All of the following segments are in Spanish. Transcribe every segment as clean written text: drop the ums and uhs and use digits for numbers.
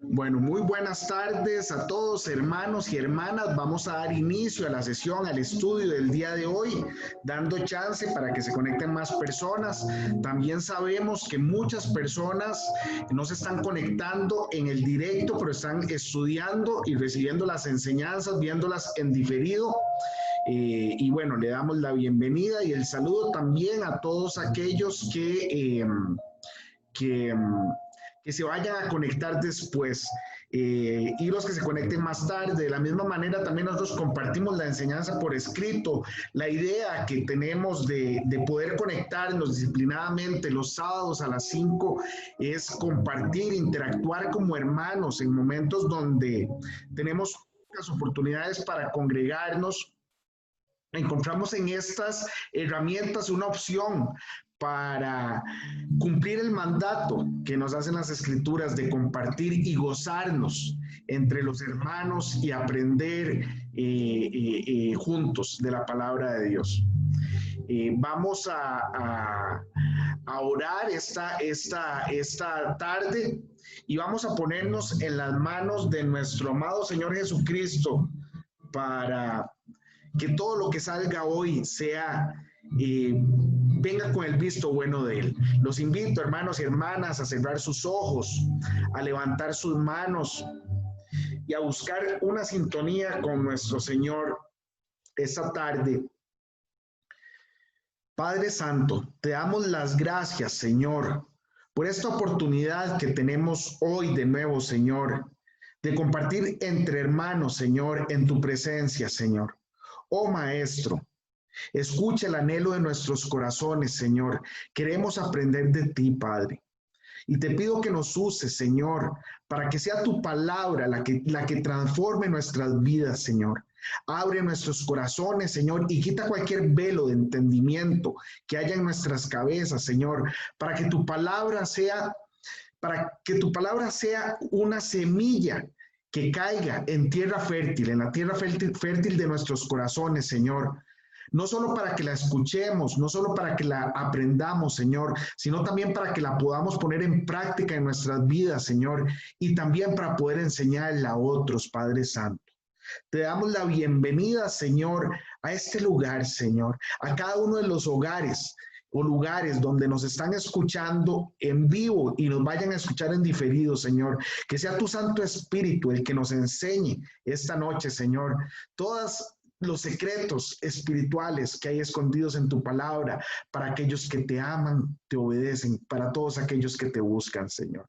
Bueno, muy buenas tardes a todos, hermanos y hermanas. Vamos a dar inicio a la sesión, al estudio del día de hoy, dando chance para que se conecten más personas. También sabemos que muchas personas no se están conectando en el directo, pero están estudiando y recibiendo las enseñanzas, viéndolas en diferido. Y bueno, le damos la bienvenida y el saludo también a todos aquellos que, que se vayan a conectar después. Y los que se conecten más tarde. De la misma manera, también nosotros compartimos la enseñanza por escrito. La idea que tenemos de poder conectarnos disciplinadamente los sábados a las 5 es compartir, interactuar como hermanos en momentos donde tenemos pocas oportunidades para congregarnos. Encontramos en estas herramientas una opción para cumplir el mandato que nos hacen las escrituras de compartir y gozarnos entre los hermanos y aprender juntos de la palabra de Dios. Vamos a orar esta tarde y vamos a ponernos en las manos de nuestro amado Señor Jesucristo para que todo lo que salga hoy sea, venga con el visto bueno de Él. Los invito, hermanos y hermanas, a cerrar sus ojos, a levantar sus manos y a buscar una sintonía con nuestro Señor esta tarde. Padre Santo, te damos las gracias, Señor, por esta oportunidad que tenemos hoy de nuevo, Señor, de compartir entre hermanos, Señor, en tu presencia, Señor. Oh Maestro, escucha el anhelo de nuestros corazones, Señor. Queremos aprender de ti, Padre. Y te pido que nos uses, Señor, para que sea tu palabra la que transforme nuestras vidas, Señor. Abre nuestros corazones, Señor, y quita cualquier velo de entendimiento que haya en nuestras cabezas, Señor, para que tu palabra sea, una semilla que caiga en tierra fértil, en la tierra fértil de nuestros corazones, Señor. No solo para que la escuchemos, no solo para que la aprendamos, Señor, sino también para que la podamos poner en práctica en nuestras vidas, Señor, y también para poder enseñarla a otros, Padre Santo. Te damos la bienvenida, Señor, a este lugar, Señor, a cada uno de los hogares o lugares donde nos están escuchando en vivo y nos vayan a escuchar en diferido, Señor. Que sea tu Santo Espíritu el que nos enseñe esta noche, Señor, todos los secretos espirituales que hay escondidos en tu palabra para aquellos que te aman, te obedecen, para todos aquellos que te buscan, Señor.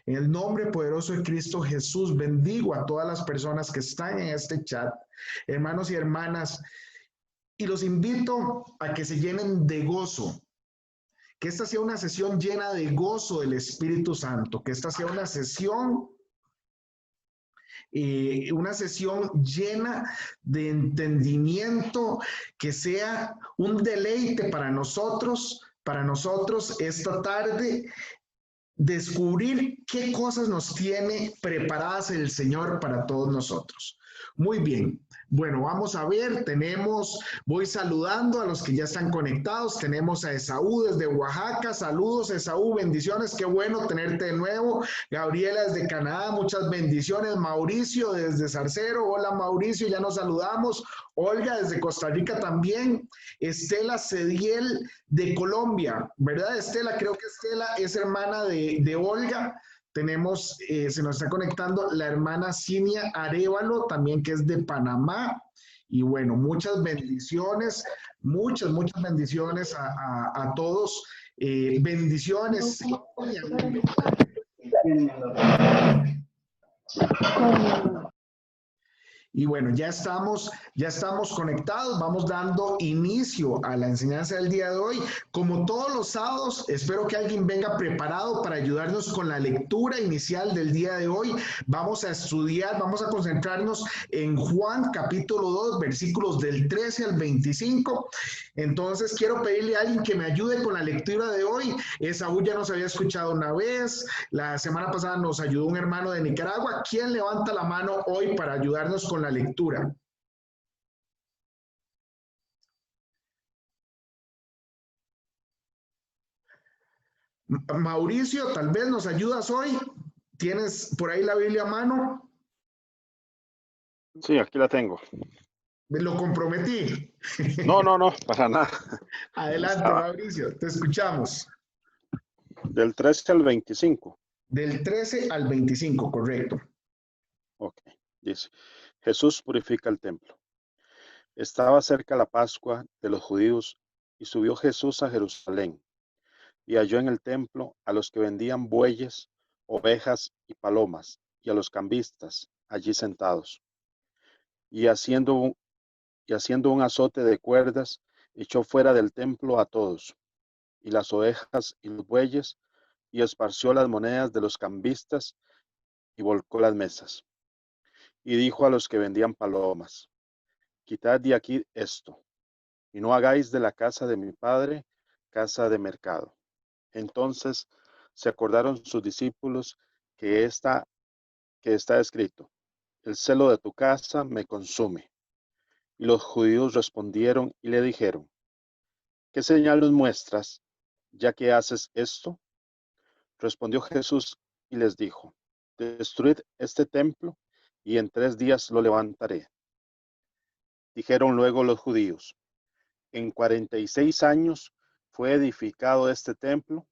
En el nombre poderoso de Cristo Jesús, bendigo a todas las personas que están en este chat, hermanos y hermanas, y los invito a que se llenen de gozo, que esta sea una sesión llena de gozo del Espíritu Santo, que esta sea una sesión llena de entendimiento, que sea un deleite para nosotros esta tarde, descubrir qué cosas nos tiene preparadas el Señor para todos nosotros. Muy bien. Bueno, vamos a ver, voy saludando a los que ya están conectados, tenemos a Esaú desde Oaxaca, saludos Esaú, bendiciones, qué bueno tenerte de nuevo, Gabriela desde Canadá, muchas bendiciones, Mauricio desde Zarcero, hola Mauricio, ya nos saludamos, Olga desde Costa Rica también, Estela Cediel de Colombia, ¿verdad Estela? Creo que Estela es hermana de Olga. Tenemos, se nos está conectando la hermana Cinia Arévalo, también que es de Panamá. Y bueno, muchas bendiciones, muchas bendiciones a todos. Bendiciones. Y bueno, ya estamos conectados, vamos dando inicio a la enseñanza del día de hoy. Como todos los sábados, espero que alguien venga preparado para ayudarnos con la lectura inicial del día de hoy. Vamos a estudiar, vamos a concentrarnos en Juan capítulo 2, versículos del 13 al 25. Entonces, quiero pedirle a alguien que me ayude con la lectura de hoy. Esaú ya nos había escuchado una vez, la semana pasada nos ayudó un hermano de Nicaragua. ¿Quién levanta la mano hoy para ayudarnos con la lectura? Mauricio, tal vez nos ayudas hoy. ¿Tienes por ahí la Biblia a mano? Sí, aquí la tengo. Me lo comprometí. No, no, no, para nada. Adelante, Estaba Mauricio, te escuchamos. del 13 al 25. Del 13 al 25, correcto. Ok, dice, Jesús purifica el templo. Estaba cerca la Pascua de los judíos y subió Jesús a Jerusalén y halló en el templo a los que vendían bueyes, ovejas y palomas y a los cambistas allí sentados. Y haciendo un azote de cuerdas, echó fuera del templo a todos, y las ovejas y los bueyes, y esparció las monedas de los cambistas y volcó las mesas. Y dijo a los que vendían palomas, quitad de aquí esto, y no hagáis de la casa de mi padre casa de mercado. Entonces se acordaron sus discípulos que está escrito, el celo de tu casa me consume. Y los judíos respondieron y le dijeron, ¿qué señal nos muestras, ya que haces esto? Respondió Jesús y les dijo, destruid este templo y en 3 días lo levantaré. Dijeron luego los judíos, en 46 años fue edificado este templo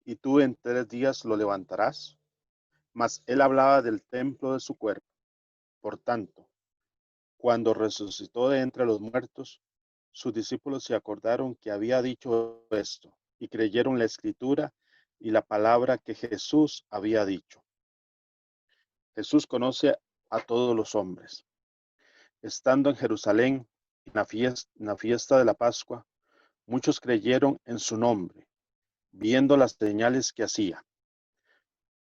y tú en 3 días lo levantarás. Mas él hablaba del templo de su cuerpo. Por tanto, cuando resucitó de entre los muertos, sus discípulos se acordaron que había dicho esto y creyeron la escritura y la palabra que Jesús había dicho. Jesús conoce a todos los hombres. Estando en Jerusalén, en la fiesta de la Pascua, muchos creyeron en su nombre, viendo las señales que hacía.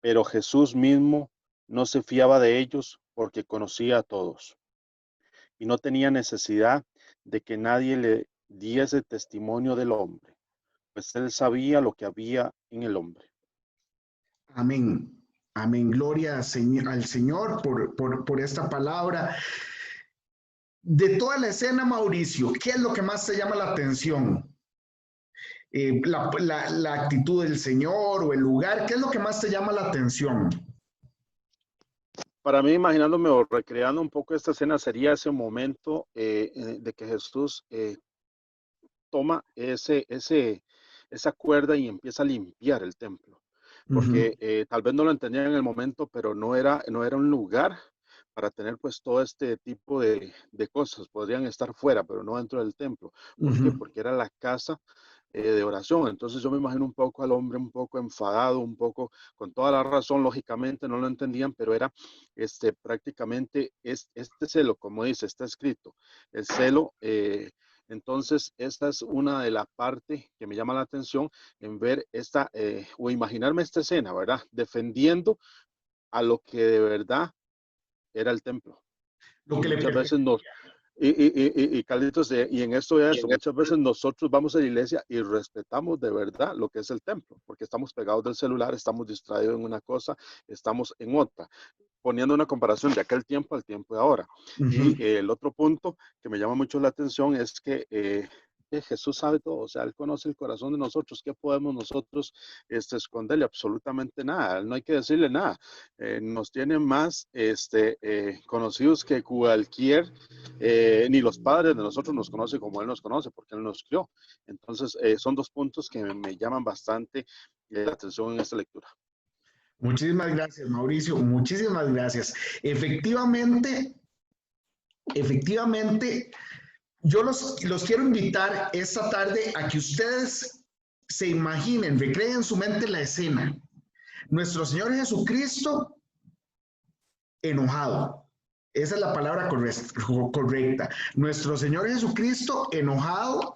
Pero Jesús mismo no se fiaba de ellos porque conocía a todos y no tenía necesidad de que nadie le diese testimonio del hombre, pues él sabía lo que había en el hombre. Amén. Amén. Gloria al Señor por esta palabra. De toda la escena, Mauricio, ¿qué es lo que más te llama la atención? La actitud del Señor o el lugar, ¿qué es lo que más te llama la atención? Para mí, imaginándome o recreando un poco esta escena, sería ese momento de que Jesús toma esa cuerda y empieza a limpiar el templo. Porque tal vez no lo entendía en el momento, pero no era un lugar para tener pues todo este tipo de cosas. Podrían estar fuera, pero no dentro del templo. ¿Por qué? Porque era la casa de oración. Entonces yo me imagino un poco al hombre un poco enfadado, un poco con toda la razón, lógicamente no lo entendían, pero era prácticamente este celo, como dice, está escrito, el celo. Entonces, esta es una de las partes que me llama la atención en ver o imaginarme esta escena, ¿verdad? Defendiendo a lo que de verdad era el templo. Lo Y que le muchas veces pertenece. Carlitos, y en esto ya eso, muchas veces nosotros vamos a la iglesia y respetamos de verdad lo que es el templo, porque estamos pegados del celular, estamos distraídos en una cosa, estamos en otra, poniendo una comparación de aquel tiempo al tiempo de ahora. Y el otro punto que me llama mucho la atención es que Jesús sabe todo, o sea, Él conoce el corazón de nosotros. ¿Qué podemos nosotros esconderle? Absolutamente nada, no hay que decirle nada. Nos tiene más conocidos que cualquier, ni los padres de nosotros nos conocen como Él nos conoce, porque Él nos crió. Entonces, son 2 puntos que me llaman bastante la atención en esta lectura. Muchísimas gracias, Mauricio. Muchísimas gracias. Efectivamente, yo los quiero invitar esta tarde a que ustedes se imaginen, recreen en su mente la escena. Nuestro Señor Jesucristo enojado. Esa es la palabra correcta. Nuestro Señor Jesucristo enojado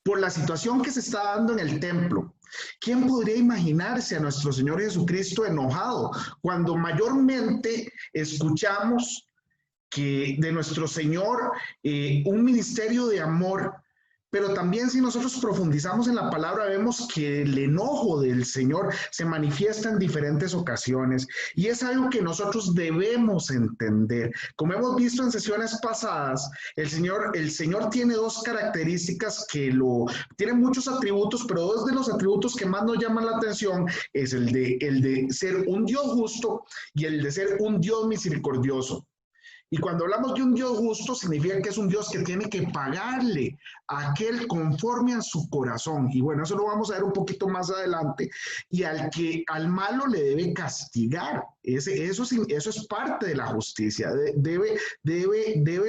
por la situación que se está dando en el templo. ¿Quién podría imaginarse a nuestro Señor Jesucristo enojado cuando mayormente escuchamos que de nuestro Señor un ministerio de amor Pero también si nosotros profundizamos en la palabra, vemos que el enojo del Señor se manifiesta en diferentes ocasiones y es algo que nosotros debemos entender. Como hemos visto en sesiones pasadas, el Señor tiene dos características tiene muchos atributos, pero dos de los atributos que más nos llaman la atención es el de ser un Dios justo y el de ser un Dios misericordioso. Y cuando hablamos de un Dios justo, significa que es un Dios que tiene que pagarle a aquel conforme a su corazón. Y bueno, eso lo vamos a ver un poquito más adelante. Y al malo le debe castigar. Eso es parte de la justicia. Debe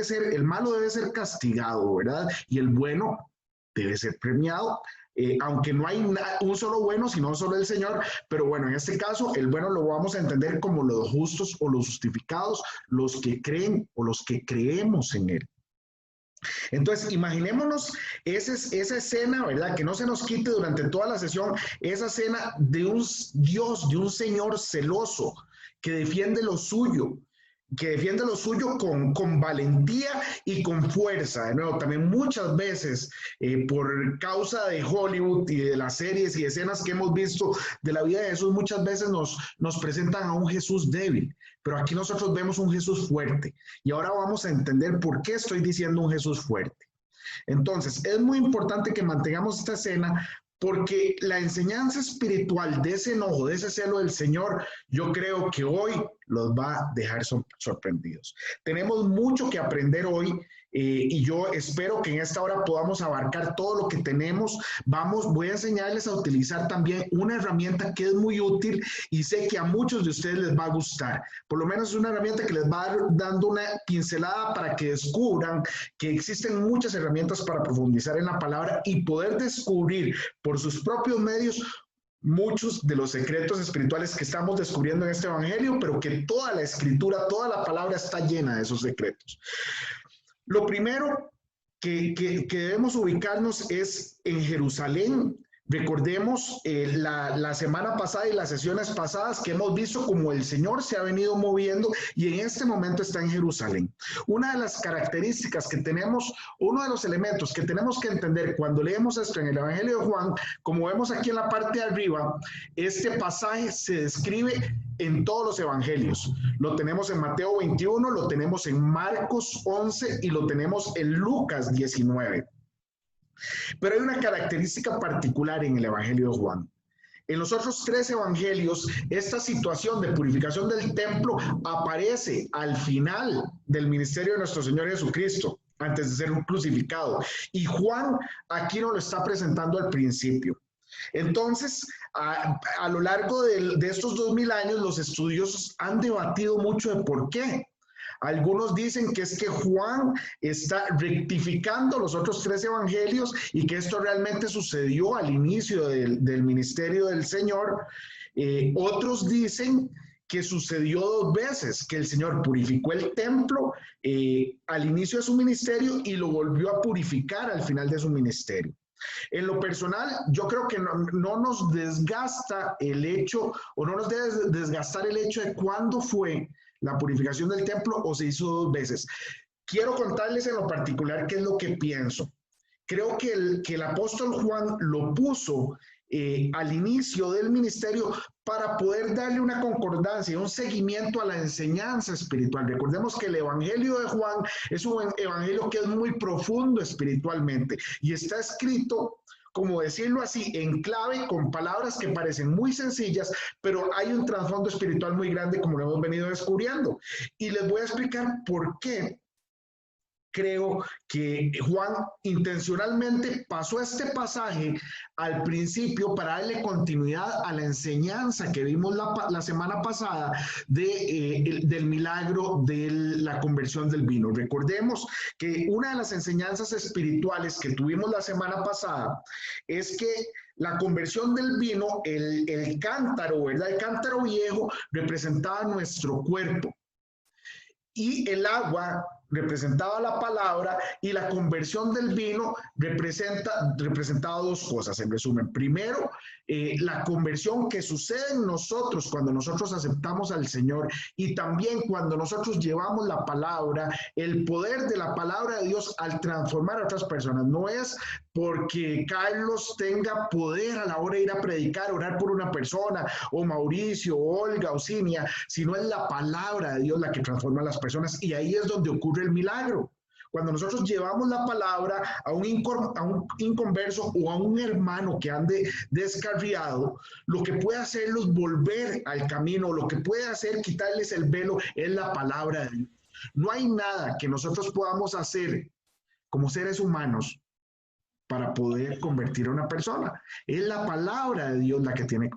ser, el malo debe ser castigado, ¿verdad? Y el bueno debe ser premiado. Aunque no hay un solo bueno, sino solo el Señor, pero bueno, en este caso, el bueno lo vamos a entender como los justos o los justificados, los que creen o los que creemos en Él. Entonces, imaginémonos esa escena, ¿verdad? Que no se nos quite durante toda la sesión, esa escena de un Dios, de un Señor celoso, que defiende lo suyo, con valentía y con fuerza. De nuevo, también muchas veces, por causa de Hollywood y de las series y escenas que hemos visto de la vida de Jesús, muchas veces nos presentan a un Jesús débil, pero aquí nosotros vemos un Jesús fuerte. Y ahora vamos a entender por qué estoy diciendo un Jesús fuerte. Entonces, es muy importante que mantengamos esta escena porque la enseñanza espiritual de ese enojo, de ese celo del Señor, yo creo que hoy los va a dejar sorprendidos. Tenemos mucho que aprender hoy y yo espero que en esta hora podamos abarcar todo lo que tenemos. Voy a enseñarles a utilizar también una herramienta que es muy útil y sé que a muchos de ustedes les va a gustar. Por lo menos es una herramienta que les va dando una pincelada para que descubran que existen muchas herramientas para profundizar en la palabra y poder descubrir por sus propios medios muchos de los secretos espirituales que estamos descubriendo en este evangelio, pero que toda la escritura, toda la palabra está llena de esos secretos. Lo primero que debemos ubicarnos es en Jerusalén. Recordemos la semana pasada y las sesiones pasadas que hemos visto cómo el Señor se ha venido moviendo y en este momento está en Jerusalén. Una de las características que tenemos, uno de los elementos que tenemos que entender cuando leemos esto en el Evangelio de Juan, como vemos aquí en la parte de arriba, este pasaje se describe en todos los evangelios. Lo tenemos en Mateo 21, lo tenemos en Marcos 11 y lo tenemos en Lucas 19. Pero hay una característica particular en el Evangelio de Juan. En los otros tres evangelios, esta situación de purificación del templo aparece al final del ministerio de nuestro Señor Jesucristo, antes de ser crucificado. Y Juan aquí nos lo está presentando al principio. Entonces, a lo largo de estos 2000 años, los estudiosos han debatido mucho de por qué. Algunos dicen que es que Juan está rectificando los otros tres evangelios y que esto realmente sucedió al inicio del ministerio del Señor. Otros dicen que sucedió dos veces, que el Señor purificó el templo al inicio de su ministerio y lo volvió a purificar al final de su ministerio. En lo personal, yo creo que no nos desgasta el hecho, o no nos debe desgastar el hecho de cuándo fue la purificación del templo o se hizo dos veces. Quiero contarles en lo particular qué es lo que pienso. Creo que el apóstol Juan lo puso al inicio del ministerio para poder darle una concordancia, un seguimiento a la enseñanza espiritual. Recordemos que el Evangelio de Juan es un evangelio que es muy profundo espiritualmente y está escrito, como decirlo así, en clave, con palabras que parecen muy sencillas, pero hay un trasfondo espiritual muy grande, como lo hemos venido descubriendo. Y les voy a explicar por qué creo que Juan intencionalmente pasó este pasaje al principio para darle continuidad a la enseñanza que vimos la semana pasada del milagro de la conversión del vino. Recordemos que una de las enseñanzas espirituales que tuvimos la semana pasada es que la conversión del vino, el cántaro, ¿verdad? El cántaro viejo representaba nuestro cuerpo y el agua representaba la palabra y la conversión del vino representaba dos cosas, en resumen. Primero, la conversión que sucede en nosotros cuando nosotros aceptamos al Señor y también cuando nosotros llevamos la palabra, el poder de la palabra de Dios al transformar a otras personas. No es porque Carlos tenga poder a la hora de ir a predicar, orar por una persona, o Mauricio, o Olga, o Cinia, sino es la palabra de Dios la que transforma a las personas y ahí es donde ocurre el milagro. Cuando nosotros llevamos la palabra a un inconverso o a un hermano que ande descarriado, lo que puede hacerlos volver al camino, lo que puede hacer quitarles el velo es la palabra de Dios. No hay nada que nosotros podamos hacer como seres humanos para poder convertir a una persona. Es la palabra de Dios la que tiene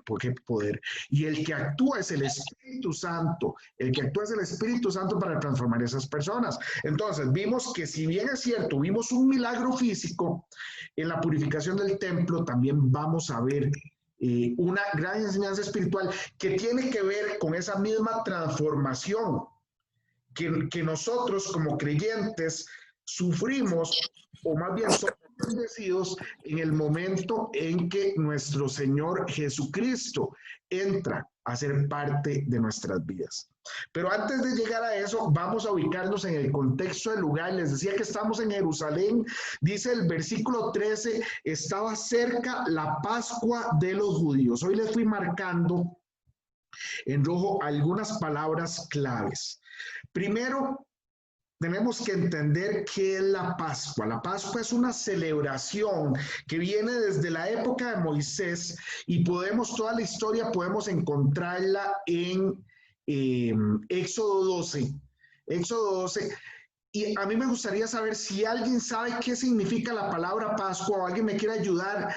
poder. Y el que actúa es el Espíritu Santo. El que actúa es el Espíritu Santo para transformar a esas personas. Entonces, vimos que si bien es cierto, vimos un milagro físico en la purificación del templo, también vamos a ver una gran enseñanza espiritual que tiene que ver con esa misma transformación que nosotros como creyentes sufrimos, o más bien somos bendecidos en el momento en que nuestro Señor Jesucristo entra a ser parte de nuestras vidas. Pero antes de llegar a eso, vamos a ubicarnos en el contexto del lugar. Les decía que estamos en Jerusalén. Dice el versículo 13, estaba cerca la Pascua de los judíos. Hoy les fui marcando en rojo algunas palabras claves. Primero, tenemos que entender qué es la Pascua. La Pascua es una celebración que viene desde la época de Moisés y toda la historia podemos encontrarla en Éxodo 12. Éxodo 12. Y a mí me gustaría saber si alguien sabe qué significa la palabra Pascua o alguien me quiere ayudar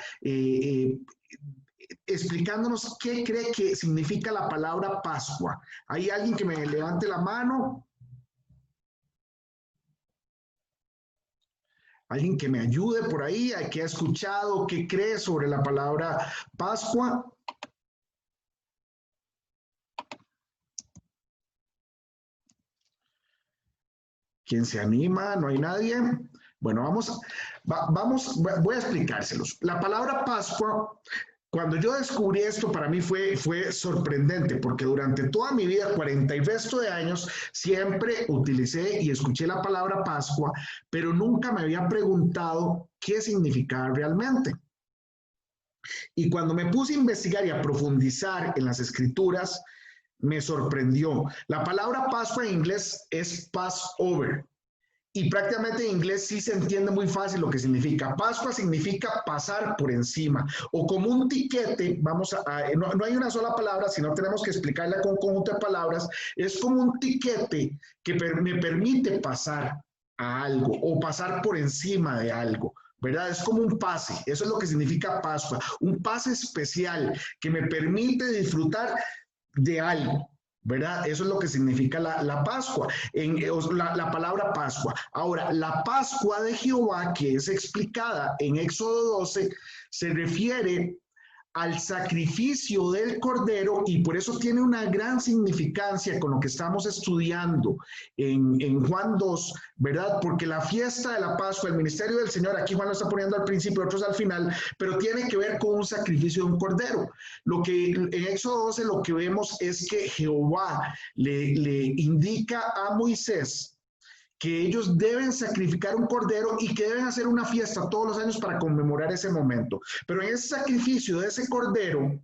explicándonos qué cree que significa la palabra Pascua. ¿Hay alguien que me levante la mano? Alguien que me ayude por ahí, que ha escuchado, qué cree sobre la palabra Pascua. ¿Quién se anima? ¿No hay nadie? Bueno, voy a explicárselos. La palabra Pascua, cuando yo descubrí esto, para mí fue sorprendente, porque durante toda mi vida, 40 y resto de años, siempre utilicé y escuché la palabra Pascua, pero nunca me había preguntado qué significaba realmente. Y cuando me puse a investigar y a profundizar en las escrituras, me sorprendió. La palabra Pascua en inglés es Passover. Y prácticamente en inglés sí se entiende muy fácil lo que significa. Pascua significa pasar por encima o como un tiquete, no hay una sola palabra, sino tenemos que explicarla con un conjunto de palabras. Es como un tiquete que me permite pasar a algo o pasar por encima de algo, ¿verdad? Es como un pase, eso es lo que significa Pascua, un pase especial que me permite disfrutar de algo. ¿Verdad? Eso es lo que significa la Pascua, la palabra Pascua. Ahora, la Pascua de Jehová, que es explicada en Éxodo 12, se refiere al sacrificio del Cordero y por eso tiene una gran significancia con lo que estamos estudiando en Juan 2, ¿verdad? Porque la fiesta de la Pascua, el ministerio del Señor, aquí Juan lo está poniendo al principio, otros al final, pero tiene que ver con un sacrificio de un Cordero. Lo que en Éxodo 12 lo que vemos es que Jehová le indica a Moisés que ellos deben sacrificar un cordero y que deben hacer una fiesta todos los años para conmemorar ese momento. Pero en ese sacrificio de ese cordero,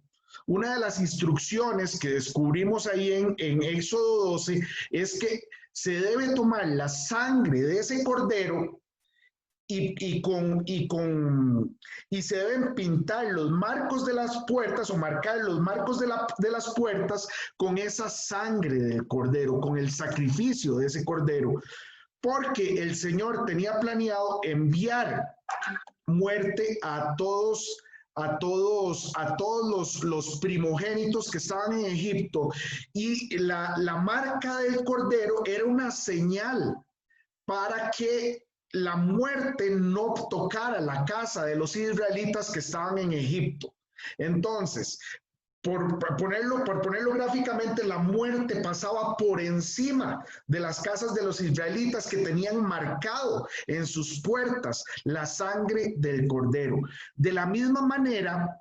una de las instrucciones que descubrimos ahí en Éxodo 12 es que se debe tomar la sangre de ese cordero y se deben pintar los marcos de las puertas o marcar los marcos de las puertas con esa sangre del cordero, con el sacrificio de ese cordero. Porque el Señor tenía planeado enviar muerte a todos los primogénitos que estaban en Egipto. Y la marca del cordero era una señal para que la muerte no tocara la casa de los israelitas que estaban en Egipto. Entonces, por ponerlo gráficamente, la muerte pasaba por encima de las casas de los israelitas que tenían marcado en sus puertas la sangre del cordero. De la misma manera,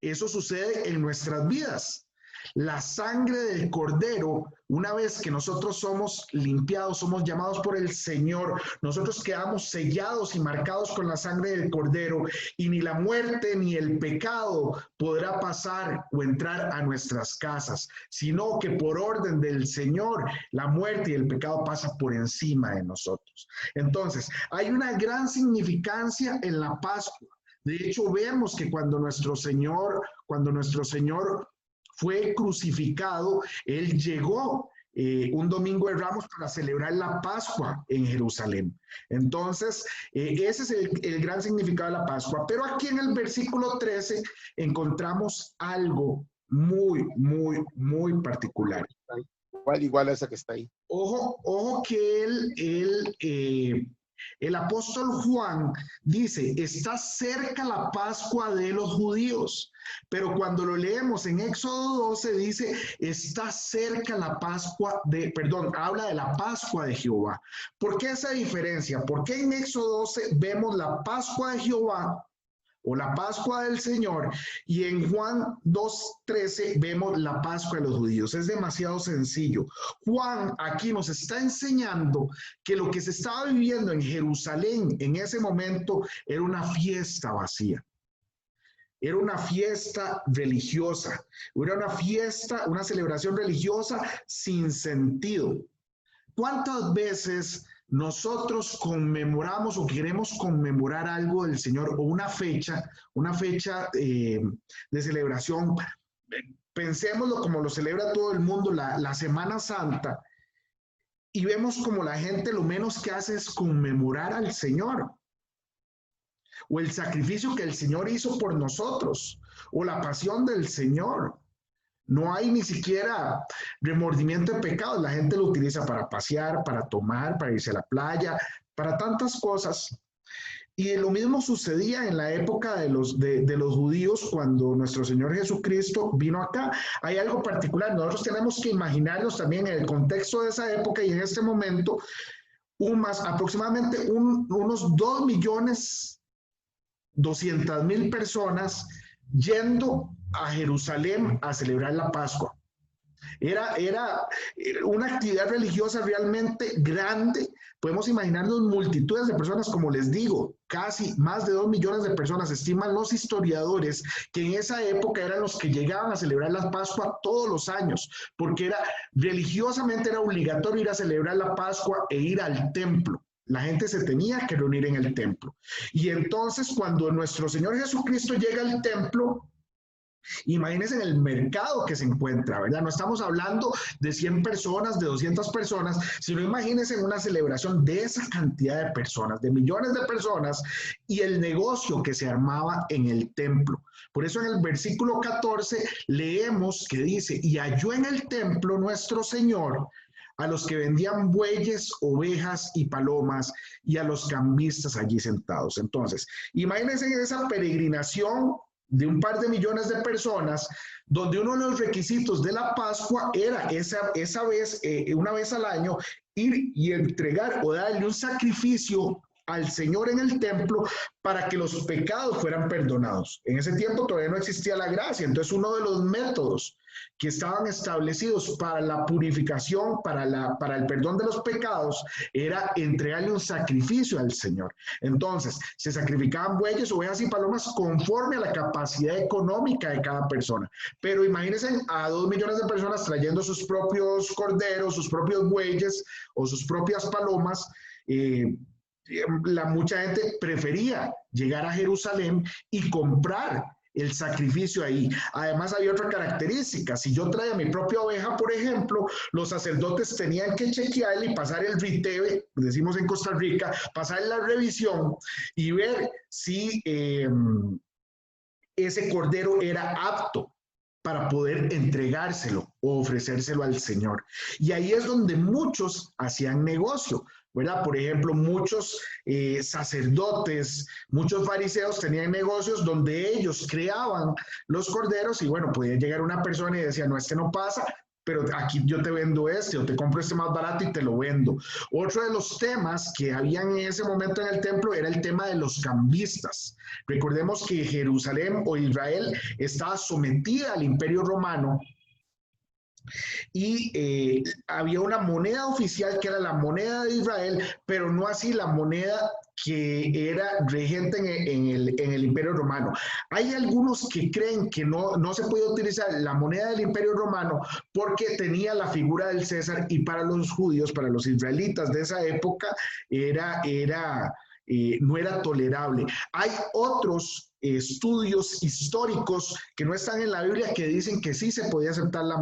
Eso sucede en nuestras vidas. La sangre del Cordero, una vez que nosotros somos limpiados, somos llamados por el Señor, nosotros quedamos sellados y marcados con la sangre del Cordero, y ni la muerte ni el pecado podrá pasar o entrar a nuestras casas, sino que por orden del Señor, la muerte y el pecado pasan por encima de nosotros. Entonces, hay una gran significancia en la Pascua. De hecho, vemos que cuando nuestro Señor fue crucificado, él llegó un domingo de Ramos para celebrar la Pascua en Jerusalén. Entonces, ese es el gran significado de la Pascua. Pero aquí en el versículo 13 encontramos algo muy, muy, muy particular. Igual a esa que está ahí. Ojo que el apóstol Juan dice, está cerca la Pascua de los judíos, pero cuando lo leemos en Éxodo 12 dice, está cerca la Pascua habla de la Pascua de Jehová. ¿Por qué esa diferencia? Porque en Éxodo 12 vemos la Pascua de Jehová o la Pascua del Señor, y en Juan 2:13 vemos la Pascua de los judíos. Es demasiado sencillo. Juan aquí nos está enseñando que lo que se estaba viviendo en Jerusalén en ese momento era una fiesta vacía. Era una fiesta religiosa, era una fiesta, una celebración religiosa sin sentido. ¿Cuántas veces nosotros conmemoramos o queremos conmemorar algo del Señor o una fecha de celebración? Pensémoslo como lo celebra todo el mundo, la Semana Santa, y vemos como la gente lo menos que hace es conmemorar al Señor, o el sacrificio que el Señor hizo por nosotros, o la pasión del Señor. No hay ni siquiera remordimiento de pecados. La gente lo utiliza para pasear, para tomar, para irse a la playa, para tantas cosas. Y lo mismo sucedía en la época de los judíos cuando nuestro Señor Jesucristo vino acá. Hay algo particular. Nosotros tenemos que imaginarnos también en el contexto de esa época y en este momento, aproximadamente unos 2.200.000 personas yendo a Jerusalén a celebrar la Pascua. Era una actividad religiosa realmente grande. Podemos imaginarnos multitudes de personas, como les digo, casi más de 2 millones de personas, estiman los historiadores, que en esa época eran los que llegaban a celebrar la Pascua todos los años, porque religiosamente era obligatorio ir a celebrar la Pascua e ir al templo. La gente se tenía que reunir en el templo. Y entonces, cuando nuestro Señor Jesucristo llega al templo, imagínense en el mercado que se encuentra, ¿verdad? No estamos hablando de 100 personas, de 200 personas, sino imagínense en una celebración de esa cantidad de personas, de millones de personas, y el negocio que se armaba en el templo. Por eso en el versículo 14 leemos que dice, y halló en el templo nuestro Señor a los que vendían bueyes, ovejas y palomas, y a los cambistas allí sentados. Entonces, imagínense en esa peregrinación de un par de millones de personas, donde uno de los requisitos de la Pascua era esa vez, una vez al año, ir y entregar o darle un sacrificio al Señor en el templo para que los pecados fueran perdonados. En ese tiempo todavía no existía la gracia, entonces uno de los métodos que estaban establecidos para la purificación, para el perdón de los pecados, era entregarle un sacrificio al Señor. Entonces, se sacrificaban bueyes, ovejas y palomas conforme a la capacidad económica de cada persona. Pero imagínense a 2 millones de personas trayendo sus propios corderos, sus propios bueyes o sus propias palomas. Mucha gente prefería llegar a Jerusalén y comprar el sacrificio ahí. Además, había otra característica. Si yo traía mi propia oveja, por ejemplo, los sacerdotes tenían que chequearle y pasar el riteve, decimos en Costa Rica, pasar la revisión y ver si ese cordero era apto para poder entregárselo o ofrecérselo al Señor. Y ahí es donde muchos hacían negocio, ¿verdad? Por ejemplo, muchos sacerdotes, muchos fariseos tenían negocios donde ellos creaban los corderos y bueno, podía llegar una persona y decía, no, este no pasa, pero aquí yo te vendo este, o te compro este más barato y te lo vendo. Otro de los temas que habían en ese momento en el templo era el tema de los cambistas. Recordemos que Jerusalén o Israel estaba sometida al Imperio Romano y había una moneda oficial que era la moneda de Israel, pero no así la moneda que era regente en el Imperio Romano. Hay algunos que creen que no se puede utilizar la moneda del Imperio Romano porque tenía la figura del César, y para los judíos, para los israelitas de esa época, no era tolerable. Hay otros estudios históricos que no están en la Biblia que dicen que sí se podía aceptar la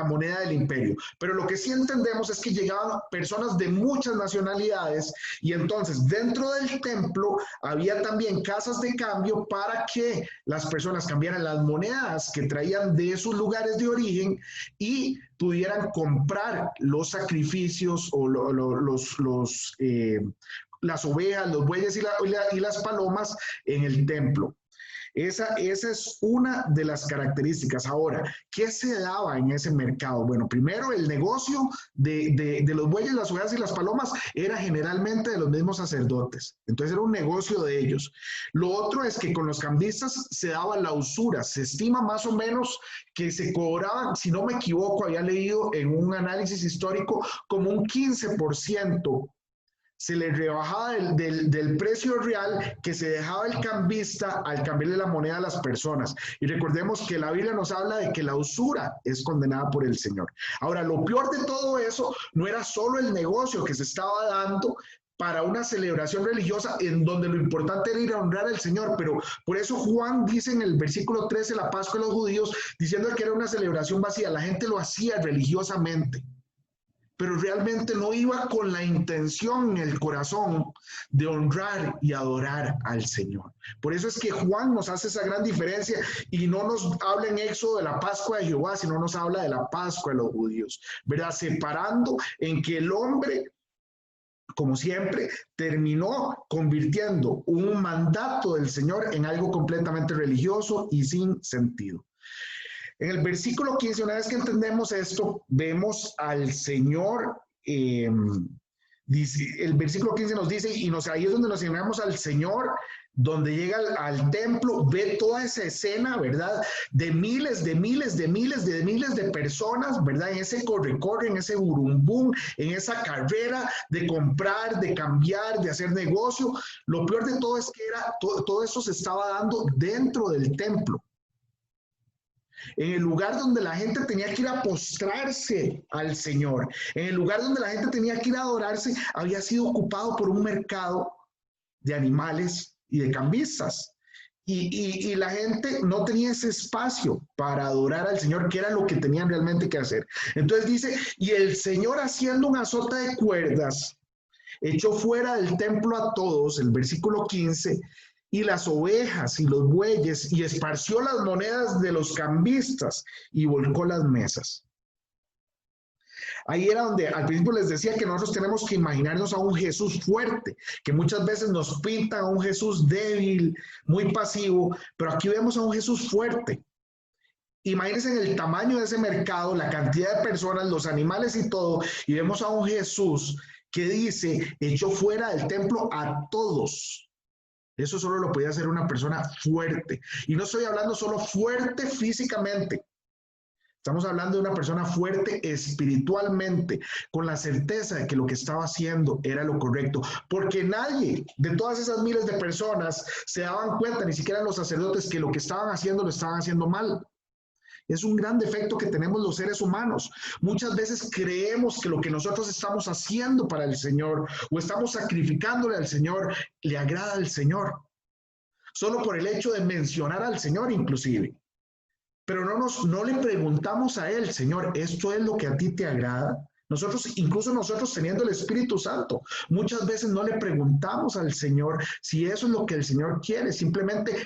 moneda del imperio. Pero lo que sí entendemos es que llegaban personas de muchas nacionalidades, y entonces dentro del templo había también casas de cambio para que las personas cambiaran las monedas que traían de sus lugares de origen y pudieran comprar los sacrificios o las ovejas, los bueyes y las palomas en el templo. Esa es una de las características. Ahora, ¿qué se daba en ese mercado? Bueno, primero el negocio de los bueyes, las ovejas y las palomas era generalmente de los mismos sacerdotes. Entonces era un negocio de ellos. Lo otro es que con los cambistas se daba la usura. Se estima más o menos que se cobraban, si no me equivoco, había leído en un análisis histórico, como un 15% se le rebajaba del precio real que se dejaba el cambista al cambiarle la moneda a las personas. Y recordemos que la Biblia nos habla de que la usura es condenada por el Señor. Ahora, lo peor de todo eso no era solo el negocio que se estaba dando para una celebración religiosa en donde lo importante era ir a honrar al Señor, pero por eso Juan dice en el versículo 13, la Pascua de los judíos, diciendo que era una celebración vacía. La gente lo hacía religiosamente, pero realmente no iba con la intención en el corazón de honrar y adorar al Señor. Por eso es que Juan nos hace esa gran diferencia y no nos habla en Éxodo de la Pascua de Jehová, sino nos habla de la Pascua de los judíos, ¿verdad? Separando en que el hombre, como siempre, terminó convirtiendo un mandato del Señor en algo completamente religioso y sin sentido. En el versículo 15, una vez que entendemos esto, vemos al Señor, dice, el versículo 15 nos dice, ahí es donde nos imaginamos al Señor, donde llega al templo, ve toda esa escena, ¿verdad? De miles de personas, ¿verdad? En ese corre-corre, en ese burumbum, en esa carrera de comprar, de cambiar, de hacer negocio. Lo peor de todo es que todo eso se estaba dando dentro del templo, en el lugar donde la gente tenía que ir a postrarse al Señor, en el lugar donde la gente tenía que ir a adorarse, había sido ocupado por un mercado de animales y de cambistas. Y la gente no tenía ese espacio para adorar al Señor, que era lo que tenían realmente que hacer. Entonces dice, y el Señor, haciendo un azote de cuerdas, echó fuera del templo a todos, el versículo 15, y las ovejas y los bueyes, y esparció las monedas de los cambistas y volcó las mesas. Ahí era donde al principio les decía que nosotros tenemos que imaginarnos a un Jesús fuerte, que muchas veces nos pintan a un Jesús débil, muy pasivo, pero aquí vemos a un Jesús fuerte. Imagínense en el tamaño de ese mercado, la cantidad de personas, los animales y todo, y vemos a un Jesús que dice, echó fuera del templo a todos. Eso solo lo podía hacer una persona fuerte. Y no estoy hablando solo fuerte físicamente. Estamos hablando de una persona fuerte espiritualmente, con la certeza de que lo que estaba haciendo era lo correcto. Porque nadie de todas esas miles de personas se daban cuenta, ni siquiera los sacerdotes, que lo que estaban haciendo lo estaban haciendo mal. Es un gran defecto que tenemos los seres humanos. Muchas veces creemos que lo que nosotros estamos haciendo para el Señor o estamos sacrificándole al Señor, le agrada al Señor. Solo por el hecho de mencionar al Señor inclusive. Pero no le preguntamos a Él, Señor, ¿esto es lo que a ti te agrada? Incluso nosotros teniendo el Espíritu Santo, muchas veces no le preguntamos al Señor si eso es lo que el Señor quiere. Simplemente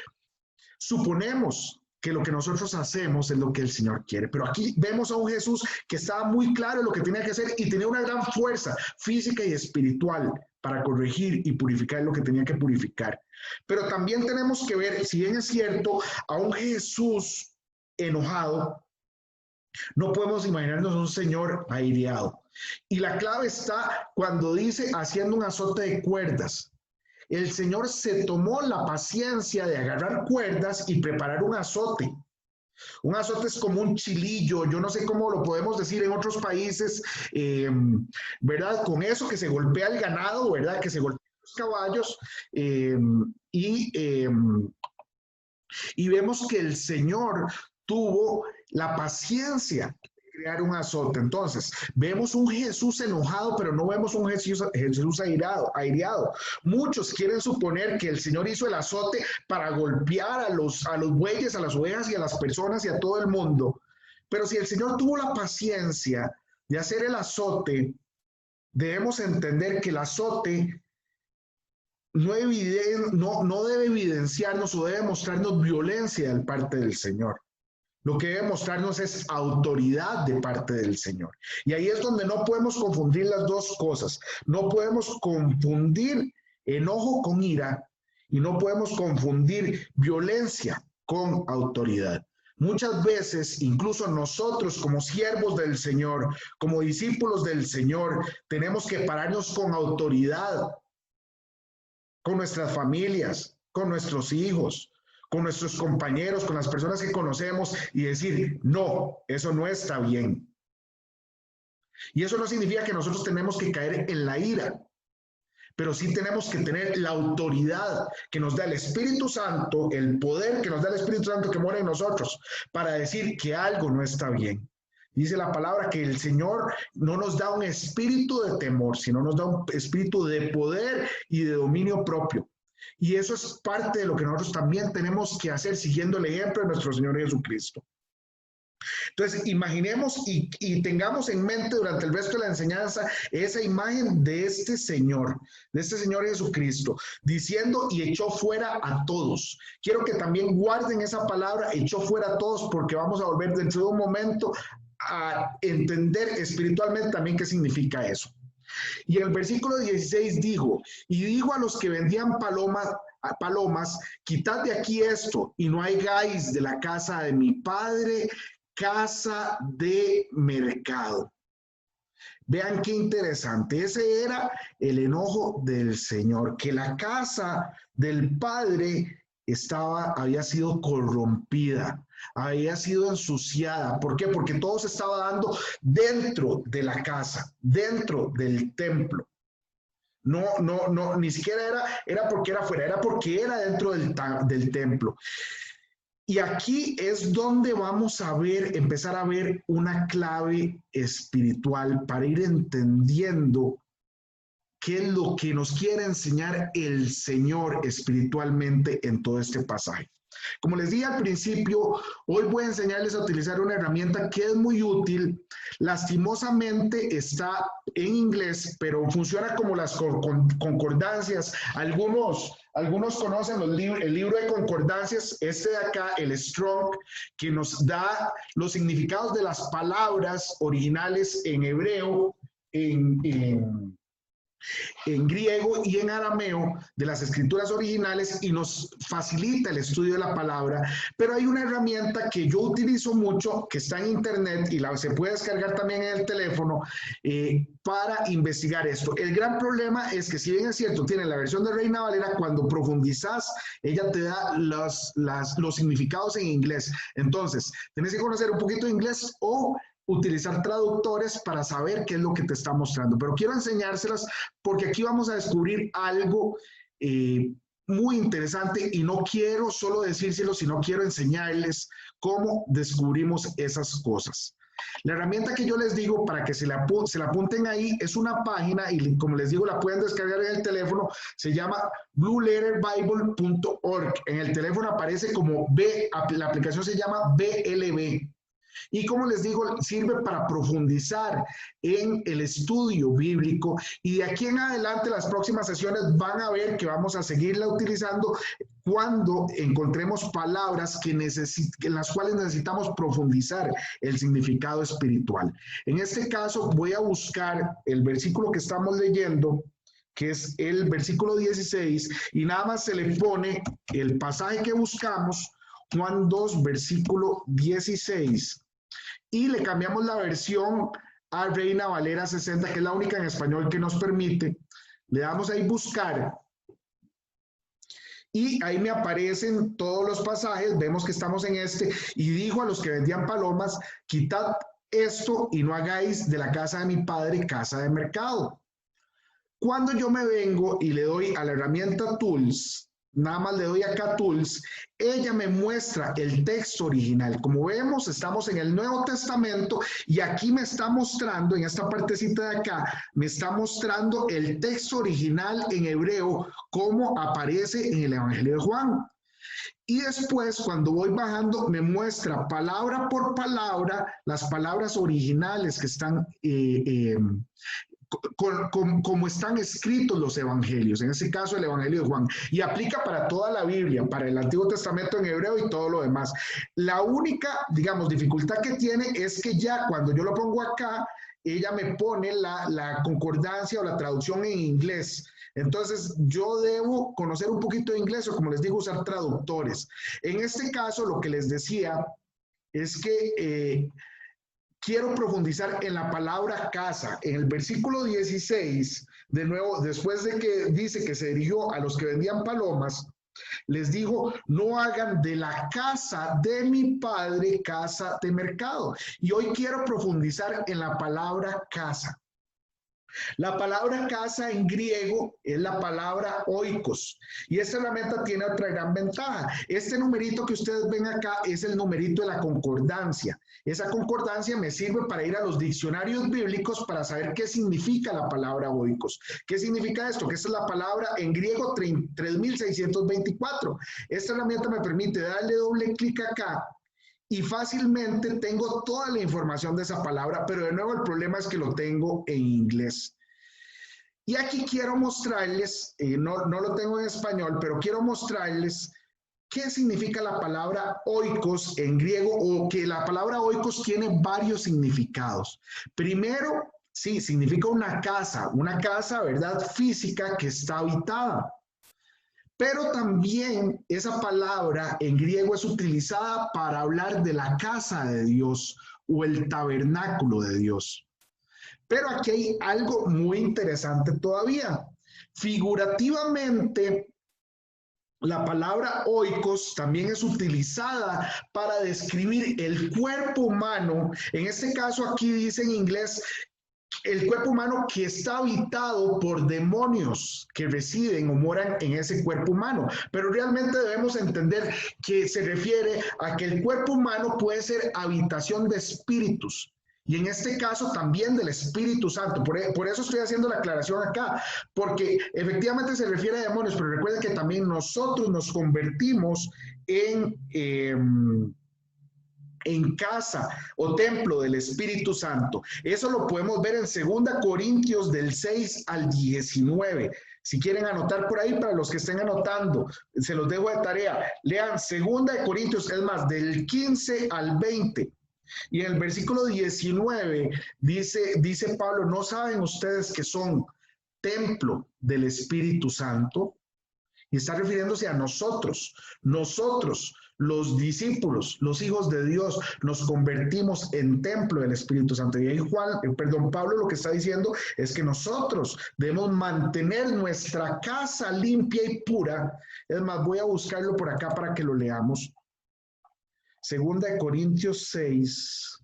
suponemos que lo que nosotros hacemos es lo que el Señor quiere. Pero aquí vemos a un Jesús que estaba muy claro en lo que tenía que hacer y tenía una gran fuerza física y espiritual para corregir y purificar lo que tenía que purificar. Pero también tenemos que ver, si bien es cierto, a un Jesús enojado, No podemos imaginarnos un Señor aireado. Y la clave está cuando dice haciendo un azote de cuerdas. El Señor se tomó la paciencia de agarrar cuerdas y preparar un azote. Un azote es como un chilillo, yo no sé cómo lo podemos decir en otros países, ¿verdad? Con eso que se golpea el ganado, ¿verdad? Que se golpean los caballos y, eh, y vemos que el Señor tuvo la paciencia de crear un azote. Entonces, vemos un Jesús enojado, pero no vemos un Jesús aireado. Muchos quieren suponer que el Señor hizo el azote para golpear a los bueyes, a las ovejas y a las personas y a todo el mundo. Pero si el Señor tuvo la paciencia de hacer el azote, debemos entender que el azote no debe evidenciarnos o debe mostrarnos violencia de parte del Señor. Lo que debe mostrarnos es autoridad de parte del Señor. Y ahí es donde no podemos confundir las dos cosas. No podemos confundir enojo con ira y no podemos confundir violencia con autoridad. Muchas veces, incluso nosotros como siervos del Señor, como discípulos del Señor, tenemos que pararnos con autoridad, con nuestras familias, con nuestros hijos, con nuestros compañeros, con las personas que conocemos y decir, no, eso no está bien. Y eso no significa que nosotros tenemos que caer en la ira, pero sí tenemos que tener la autoridad que nos da el Espíritu Santo, el poder que nos da el Espíritu Santo que mora en nosotros, para decir que algo no está bien. Dice la palabra que el Señor no nos da un espíritu de temor, sino nos da un espíritu de poder y de dominio propio. Y eso es parte de lo que nosotros también tenemos que hacer siguiendo el ejemplo de nuestro Señor Jesucristo. Entonces, imaginemos y tengamos en mente durante el resto de la enseñanza esa imagen de este Señor Jesucristo, diciendo y echó fuera a todos. Quiero que también guarden esa palabra, echó fuera a todos, porque vamos a volver dentro de un momento a entender espiritualmente también qué significa eso. Y el versículo 16 dijo, y digo a los que vendían palomas, quitad de aquí esto, y no hagáis de la casa de mi padre casa de mercado. Vean qué interesante, ese era el enojo del Señor, que la casa del Padre había sido corrompida, había sido ensuciada. ¿Por qué? Porque todo se estaba dando dentro de la casa, dentro del templo. No, ni siquiera era porque era afuera, era porque era dentro del templo. Y aquí es donde vamos a empezar a ver una clave espiritual para ir entendiendo qué es lo que nos quiere enseñar el Señor espiritualmente en todo este pasaje. Como les dije al principio, hoy voy a enseñarles a utilizar una herramienta que es muy útil. Lastimosamente está en inglés, pero funciona como las concordancias. Algunos conocen el libro de concordancias, este de acá, el Strong, que nos da los significados de las palabras originales en hebreo, en griego y en arameo de las escrituras originales y nos facilita el estudio de la palabra. Pero hay una herramienta que yo utilizo mucho, que está en internet y se puede descargar también en el teléfono para investigar esto. El gran problema es que, si bien es cierto, tiene la versión de Reina Valera, cuando profundizas, ella te da los significados en inglés. Entonces, tienes que conocer un poquito de inglés o utilizar traductores para saber qué es lo que te está mostrando. Pero quiero enseñárselas porque aquí vamos a descubrir algo muy interesante y no quiero solo decírselo, sino quiero enseñarles cómo descubrimos esas cosas. La herramienta que yo les digo para que se la apunten ahí es una página y, como les digo, la pueden descargar en el teléfono. Se llama blueletterbible.org. En el teléfono aparece como la aplicación se llama BLB. Y, como les digo, sirve para profundizar en el estudio bíblico, y de aquí en adelante las próximas sesiones van a ver que vamos a seguirla utilizando cuando encontremos palabras en las cuales necesitamos profundizar el significado espiritual. En este caso voy a buscar el versículo que estamos leyendo, que es el versículo 16, y nada más se le pone el pasaje que buscamos, Juan 2, versículo 16. y le cambiamos la versión a Reina Valera 60, que es la única en español que nos permite. Le damos ahí buscar y ahí me aparecen todos los pasajes. Vemos que estamos en este. Y dijo a los que vendían palomas: quitad esto y no hagáis de la casa de mi padre casa de mercado. Cuando yo me vengo y le doy a la herramienta Tools, nada más le doy acá Tools, ella me muestra el texto original. Como vemos, estamos en el Nuevo Testamento y aquí me está mostrando, en esta partecita de acá, me está mostrando el texto original en hebreo, como aparece en el Evangelio de Juan. Y después, cuando voy bajando, me muestra palabra por palabra las palabras originales que están como están escritos los evangelios, en este caso el Evangelio de Juan, y aplica para toda la Biblia, para el Antiguo Testamento en hebreo y todo lo demás. La única, digamos, dificultad que tiene es que ya cuando yo lo pongo acá, ella me pone la concordancia o la traducción en inglés. Entonces, yo debo conocer un poquito de inglés o, como les digo, usar traductores. En este caso, lo que les decía es que quiero profundizar en la palabra casa. En el versículo 16, de nuevo, después de que dice que se dirigió a los que vendían palomas, les dijo: no hagan de la casa de mi padre casa de mercado. Y hoy quiero profundizar en la palabra casa. La palabra casa en griego es la palabra oikos, y esta herramienta tiene otra gran ventaja. Este numerito que ustedes ven acá es el numerito de la concordancia. Esa concordancia me sirve para ir a los diccionarios bíblicos para saber qué significa la palabra oikos. ¿Qué significa esto? Que esta es la palabra en griego 3624. Esta herramienta me permite darle doble clic acá y fácilmente tengo toda la información de esa palabra, pero de nuevo el problema es que lo tengo en inglés. Y aquí quiero mostrarles, no lo tengo en español, pero quiero mostrarles qué significa la palabra oikos en griego, o que la palabra oikos tiene varios significados. Primero, sí, significa una casa, ¿verdad? Física que está habitada. Pero también esa palabra en griego es utilizada para hablar de la casa de Dios o el tabernáculo de Dios. Pero aquí hay algo muy interesante todavía. Figurativamente, la palabra oikos también es utilizada para describir el cuerpo humano. En este caso aquí dice en inglés el cuerpo humano que está habitado por demonios que residen o moran en ese cuerpo humano. Pero realmente debemos entender que se refiere a que el cuerpo humano puede ser habitación de espíritus. Y en este caso también del Espíritu Santo. Por eso estoy haciendo la aclaración acá, porque efectivamente se refiere a demonios, pero recuerden que también nosotros nos convertimos en casa o templo del Espíritu Santo. Eso lo podemos ver en 2 Corintios del 6 al 19. Si quieren anotar por ahí, para los que estén anotando, se los dejo de tarea. Lean 2 Corintios, es más, del 15 al 20. Y en el versículo 19 dice Pablo: ¿no saben ustedes que son templo del Espíritu Santo? Y está refiriéndose a nosotros. Nosotros, los discípulos, los hijos de Dios, nos convertimos en templo del Espíritu Santo. Y ahí Pablo lo que está diciendo es que nosotros debemos mantener nuestra casa limpia y pura. Es más, voy a buscarlo por acá para que lo leamos. 2 Corintios 6.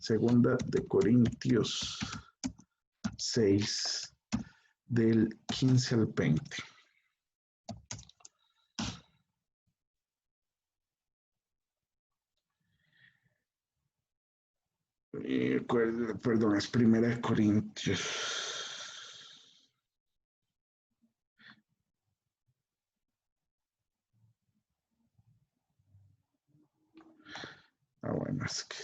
2 Corintios 6, del 15 al 20. Perdón, es 1 Corintios. Bueno, es que...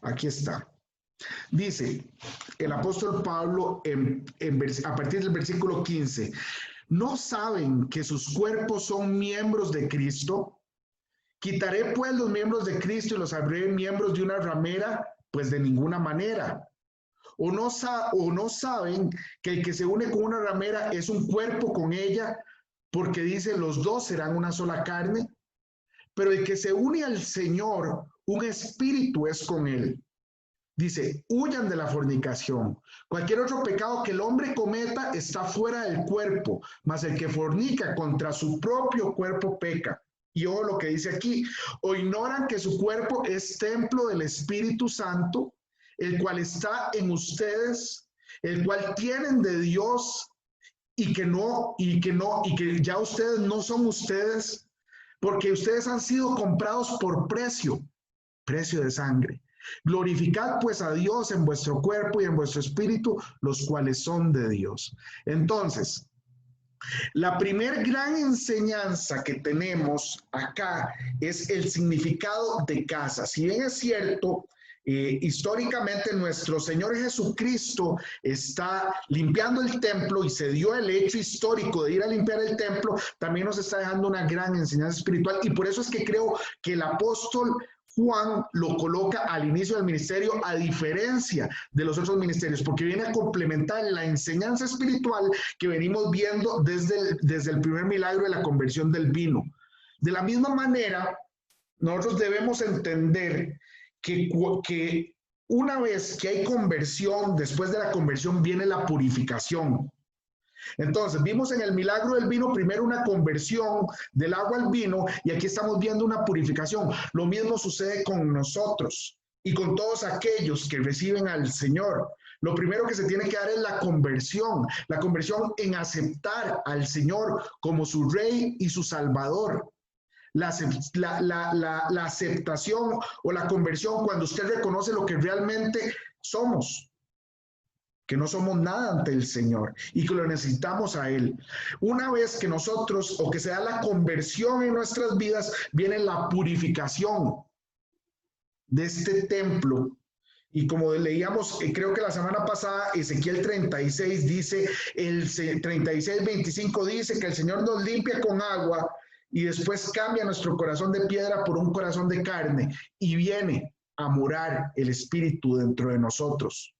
Aquí está. Dice el apóstol Pablo a partir del versículo 15: ¿no saben que sus cuerpos son miembros de Cristo? ¿Quitaré pues los miembros de Cristo y los haré miembros de una ramera? Pues de ninguna manera. ¿O no saben que el que se une con una ramera es un cuerpo con ella? Porque dice, los dos serán una sola carne. Pero el que se une al Señor, un espíritu es con él. Dice, huyan de la fornicación. Cualquier otro pecado que el hombre cometa está fuera del cuerpo, mas el que fornica contra su propio cuerpo peca. Y ojo lo que dice aquí, o ignoran que su cuerpo es templo del Espíritu Santo, el cual está en ustedes, el cual tienen de Dios, y que ya ustedes no son ustedes, porque ustedes han sido comprados por precio de sangre. Glorificad pues a Dios en vuestro cuerpo y en vuestro espíritu, los cuales son de Dios. Entonces, la primer gran enseñanza que tenemos acá es el significado de casa. Si bien es cierto, históricamente nuestro Señor Jesucristo está limpiando el templo y se dio el hecho histórico de ir a limpiar el templo, también nos está dejando una gran enseñanza espiritual, y por eso es que creo que el apóstol Juan lo coloca al inicio del ministerio, a diferencia de los otros ministerios, porque viene a complementar la enseñanza espiritual que venimos viendo desde el primer milagro de la conversión del vino. De la misma manera, nosotros debemos entender que una vez que hay conversión, después de la conversión viene la purificación. Entonces, vimos en el milagro del vino primero una conversión del agua al vino, y aquí estamos viendo una purificación. Lo mismo sucede con nosotros y con todos aquellos que reciben al Señor. Lo primero que se tiene que dar es la conversión en aceptar al Señor como su Rey y su Salvador. La aceptación o la conversión cuando usted reconoce lo que realmente somos, que no somos nada ante el Señor y que lo necesitamos a Él. Una vez que nosotros, o que se da la conversión en nuestras vidas, viene la purificación de este templo. Y como leíamos, creo que la semana pasada, Ezequiel 36 dice, el 36:25 dice que el Señor nos limpia con agua y después cambia nuestro corazón de piedra por un corazón de carne, y viene a morar el Espíritu dentro de nosotros.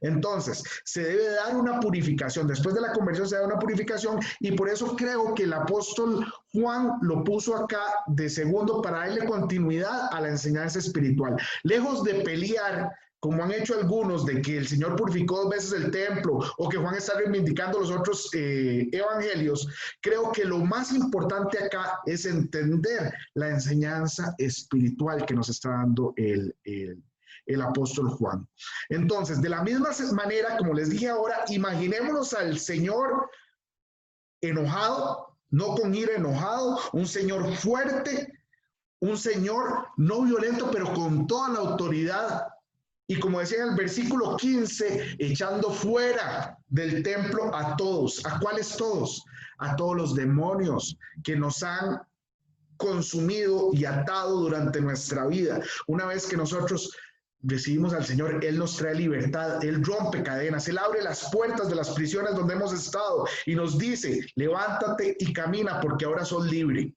Entonces, se debe dar una purificación. Después de la conversión se da una purificación, y por eso creo que el apóstol Juan lo puso acá de segundo, para darle continuidad a la enseñanza espiritual. Lejos de pelear, como han hecho algunos, de que el Señor purificó 2 veces el templo, o que Juan está reivindicando los otros evangelios, creo que lo más importante acá es entender la enseñanza espiritual que nos está dando el apóstol Juan. Entonces, de la misma manera, como les dije ahora, imaginémonos al Señor enojado, no con ira, enojado, un Señor fuerte, un Señor no violento, pero con toda la autoridad. Y como decía en el versículo 15, echando fuera del templo a todos. ¿A cuáles todos? A todos los demonios que nos han consumido y atado durante nuestra vida. Una vez que nosotros recibimos al Señor, Él nos trae libertad, Él rompe cadenas, Él abre las puertas de las prisiones donde hemos estado y nos dice, levántate y camina porque ahora sos libre.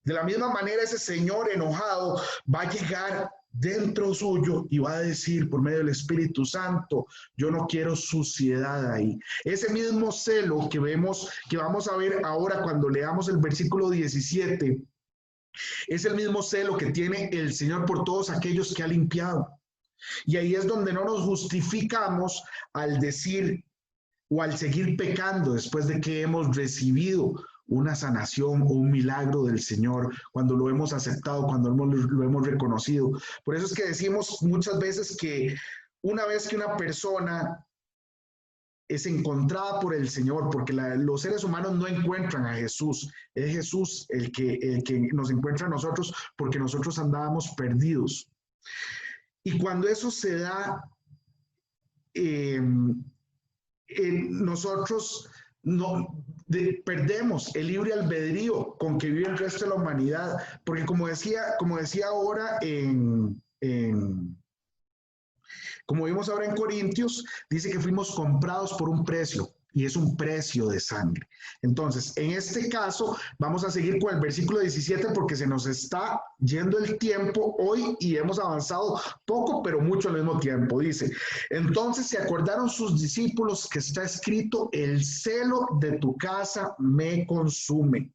De la misma manera, ese Señor enojado va a llegar dentro suyo y va a decir por medio del Espíritu Santo, yo no quiero suciedad ahí. Ese mismo celo que vamos a ver ahora cuando leamos el versículo 17, es el mismo celo que tiene el Señor por todos aquellos que ha limpiado. Y ahí es donde no nos justificamos al decir o al seguir pecando después de que hemos recibido una sanación o un milagro del Señor, cuando lo hemos aceptado, cuando lo hemos reconocido. Por eso es que decimos muchas veces que una vez que una persona es encontrada por el Señor, porque los seres humanos no encuentran a Jesús, es Jesús el que nos encuentra a nosotros, porque nosotros andábamos perdidos. Y cuando eso se da, nosotros perdemos el libre albedrío con que vive el resto de la humanidad, porque como decía ahora como vimos ahora en Corintios, dice que fuimos comprados por un precio. y es un precio de sangre. Entonces, en este caso, vamos a seguir con el versículo 17 porque se nos está yendo el tiempo hoy y hemos avanzado poco, pero mucho al mismo tiempo. Dice, entonces se acordaron sus discípulos que está escrito, el celo de tu casa me consume.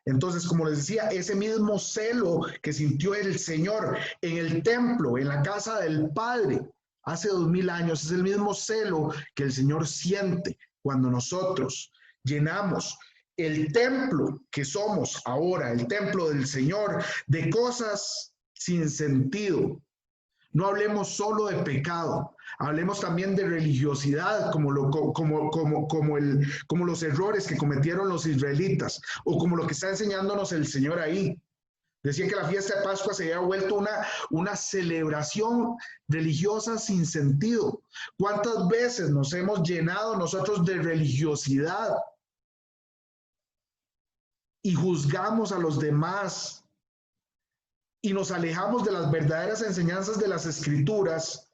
Entonces, como les decía, ese mismo celo que sintió el Señor en el templo, en la casa del Padre, hace 2000 años, es el mismo celo que el Señor siente cuando nosotros llenamos el templo que somos ahora, el templo del Señor, de cosas sin sentido. No hablemos solo de pecado, hablemos también de religiosidad, como los errores que cometieron los israelitas, o como lo que está enseñándonos el Señor ahí. Decía que la fiesta de Pascua se había vuelto una celebración religiosa sin sentido. ¿Cuántas veces nos hemos llenado nosotros de religiosidad y juzgamos a los demás y nos alejamos de las verdaderas enseñanzas de las Escrituras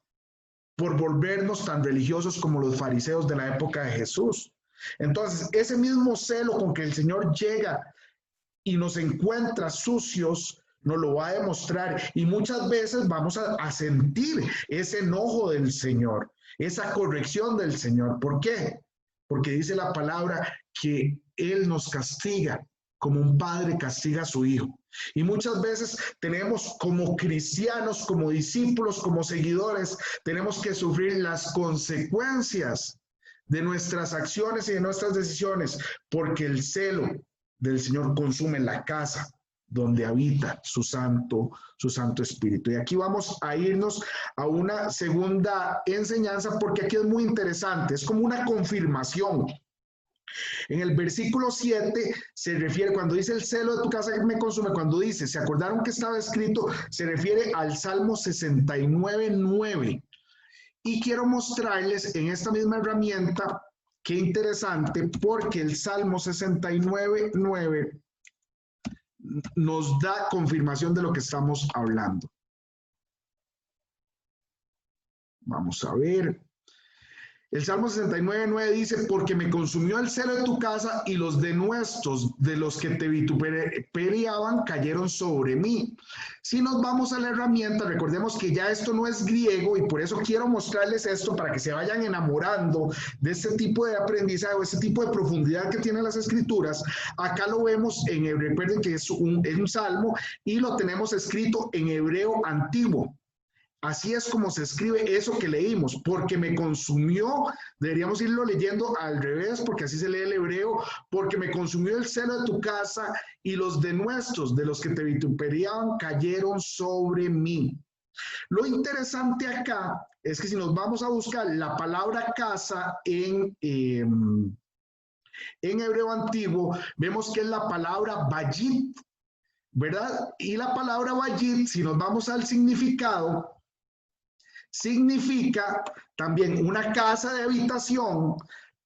por volvernos tan religiosos como los fariseos de la época de Jesús? Entonces, ese mismo celo con que el Señor llega y nos encuentra sucios, nos lo va a demostrar. Y muchas veces vamos a sentir ese enojo del Señor, esa corrección del Señor. ¿Por qué? Porque dice la palabra que Él nos castiga como un padre castiga a su hijo. Y muchas veces tenemos como cristianos, como discípulos, como seguidores, tenemos que sufrir las consecuencias de nuestras acciones y de nuestras decisiones, porque el celo del Señor consume la casa donde habita su Santo Espíritu. Y aquí vamos a irnos a una segunda enseñanza, porque aquí es muy interesante, es como una confirmación. En el versículo 7 se refiere, cuando dice el celo de tu casa que me consume, cuando dice, ¿se acordaron que estaba escrito? Se refiere al Salmo 69:9. Y quiero mostrarles en esta misma herramienta, qué interesante, porque el Salmo 69:9 nos da confirmación de lo que estamos hablando. Vamos a ver. El Salmo 69:9 dice, porque me consumió el celo de tu casa y los denuestos de los que te vituperaban cayeron sobre mí. Si nos vamos a la herramienta, recordemos que ya esto no es griego y por eso quiero mostrarles esto para que se vayan enamorando de este tipo de aprendizaje o este tipo de profundidad que tienen las Escrituras. Acá lo vemos en hebreo, recuerden que es un salmo y lo tenemos escrito en hebreo antiguo. Así es como se escribe eso que leímos, porque me consumió, deberíamos irlo leyendo al revés, porque así se lee el hebreo, porque me consumió el celo de tu casa y los denuestos de los que te vituperaban cayeron sobre mí. Lo interesante acá es que si nos vamos a buscar la palabra casa en hebreo antiguo, vemos que es la palabra bayit, ¿verdad? Y la palabra bayit, si nos vamos al significado, significa también una casa de habitación,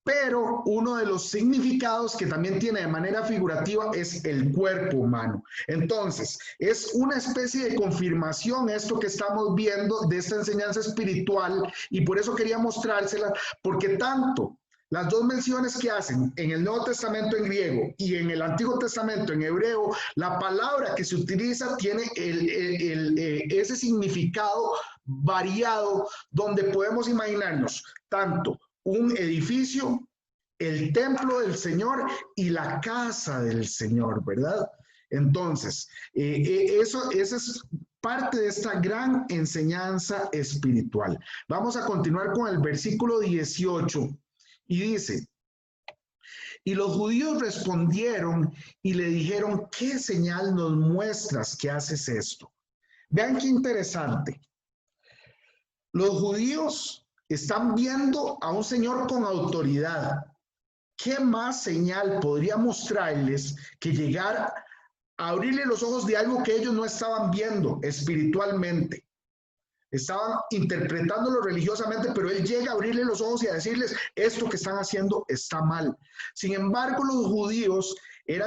pero uno de los significados que también tiene de manera figurativa es el cuerpo humano. Entonces, es una especie de confirmación esto que estamos viendo de esta enseñanza espiritual y por eso quería mostrársela, porque tanto las dos menciones que hacen en el Nuevo Testamento en griego y en el Antiguo Testamento en hebreo, la palabra que se utiliza tiene ese significado variado, donde podemos imaginarnos tanto un edificio, el templo del Señor y la casa del Señor, ¿verdad? Entonces, eso es parte de esta gran enseñanza espiritual. Vamos a continuar con el versículo 18. Y dice, y los judíos respondieron y le dijeron, ¿qué señal nos muestras que haces esto? Vean qué interesante. Los judíos están viendo a un Señor con autoridad. ¿Qué más señal podría mostrarles que llegar a abrirle los ojos de algo que ellos no estaban viendo espiritualmente? Estaban interpretándolo religiosamente, pero él llega a abrirle los ojos y a decirles, esto que están haciendo está mal. Sin embargo, los judíos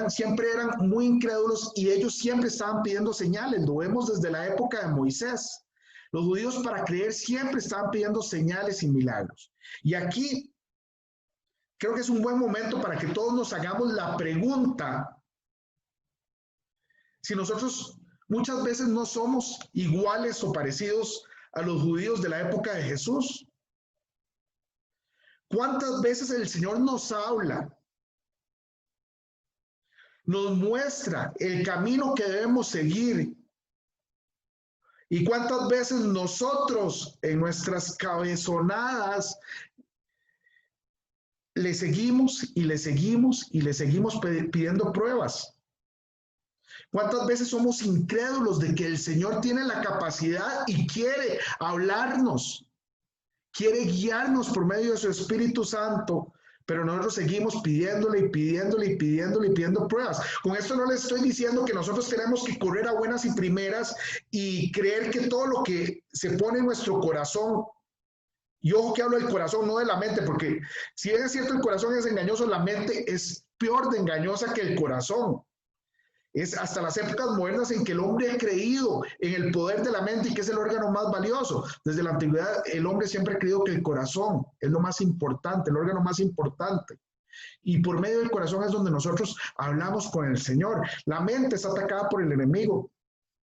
siempre eran muy incrédulos y ellos siempre estaban pidiendo señales. Lo vemos desde la época de Moisés. Los judíos para creer siempre estaban pidiendo señales y milagros. Y aquí creo que es un buen momento para que todos nos hagamos la pregunta si nosotros muchas veces no somos iguales o parecidos a los judíos de la época de Jesús. ¿Cuántas veces el Señor nos habla, nos muestra el camino que debemos seguir? ¿Y cuántas veces nosotros en nuestras cabezonadas le seguimos y le seguimos y le seguimos pidiendo pruebas? ¿Cuántas veces somos incrédulos de que el Señor tiene la capacidad y quiere hablarnos, quiere guiarnos por medio de su Espíritu Santo, pero nosotros seguimos pidiéndole y pidiéndole y pidiéndole y pidiendo pruebas? Con esto no les estoy diciendo que nosotros tenemos que correr a buenas y primeras y creer que todo lo que se pone en nuestro corazón, y ojo que hablo del corazón, no de la mente, porque si es cierto el corazón es engañoso, la mente es peor de engañosa que el corazón. Es hasta las épocas modernas en que el hombre ha creído en el poder de la mente y que es el órgano más valioso. Desde la antigüedad el hombre siempre ha creído que el corazón es lo más importante, el órgano más importante. Y por medio del corazón es donde nosotros hablamos con el Señor. La mente está atacada por el enemigo.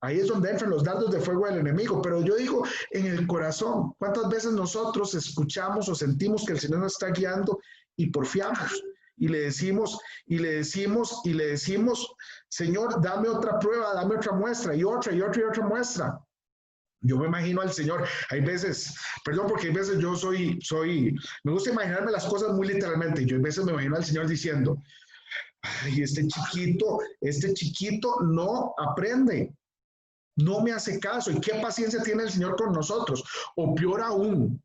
Ahí es donde entran los dardos de fuego del enemigo. Pero yo digo, en el corazón, ¿cuántas veces nosotros escuchamos o sentimos que el Señor nos está guiando y porfiamos? Y le decimos, Señor, dame otra prueba, dame otra muestra, y otra muestra. Yo me imagino al Señor, hay veces, perdón, porque hay veces yo me gusta imaginarme las cosas muy literalmente. Yo a veces me imagino al Señor diciendo, ay, este chiquito no aprende, no me hace caso. ¿Y qué paciencia tiene el Señor con nosotros? O peor aún,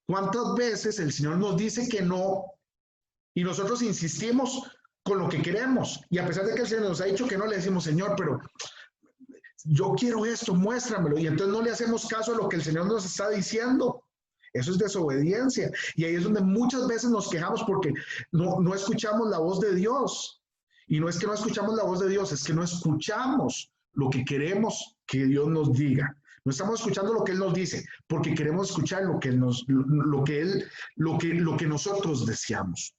¿cuántas veces el Señor nos dice que no? Y nosotros insistimos con lo que queremos. Y a pesar de que el Señor nos ha dicho que no, le decimos, Señor, pero yo quiero esto, muéstramelo. Y entonces no le hacemos caso a lo que el Señor nos está diciendo. Eso es desobediencia. Y ahí es donde muchas veces nos quejamos porque no escuchamos la voz de Dios. Y no es que no escuchamos la voz de Dios, es que no escuchamos lo que queremos que Dios nos diga. No estamos escuchando lo que Él nos dice, porque queremos escuchar lo que nosotros deseamos.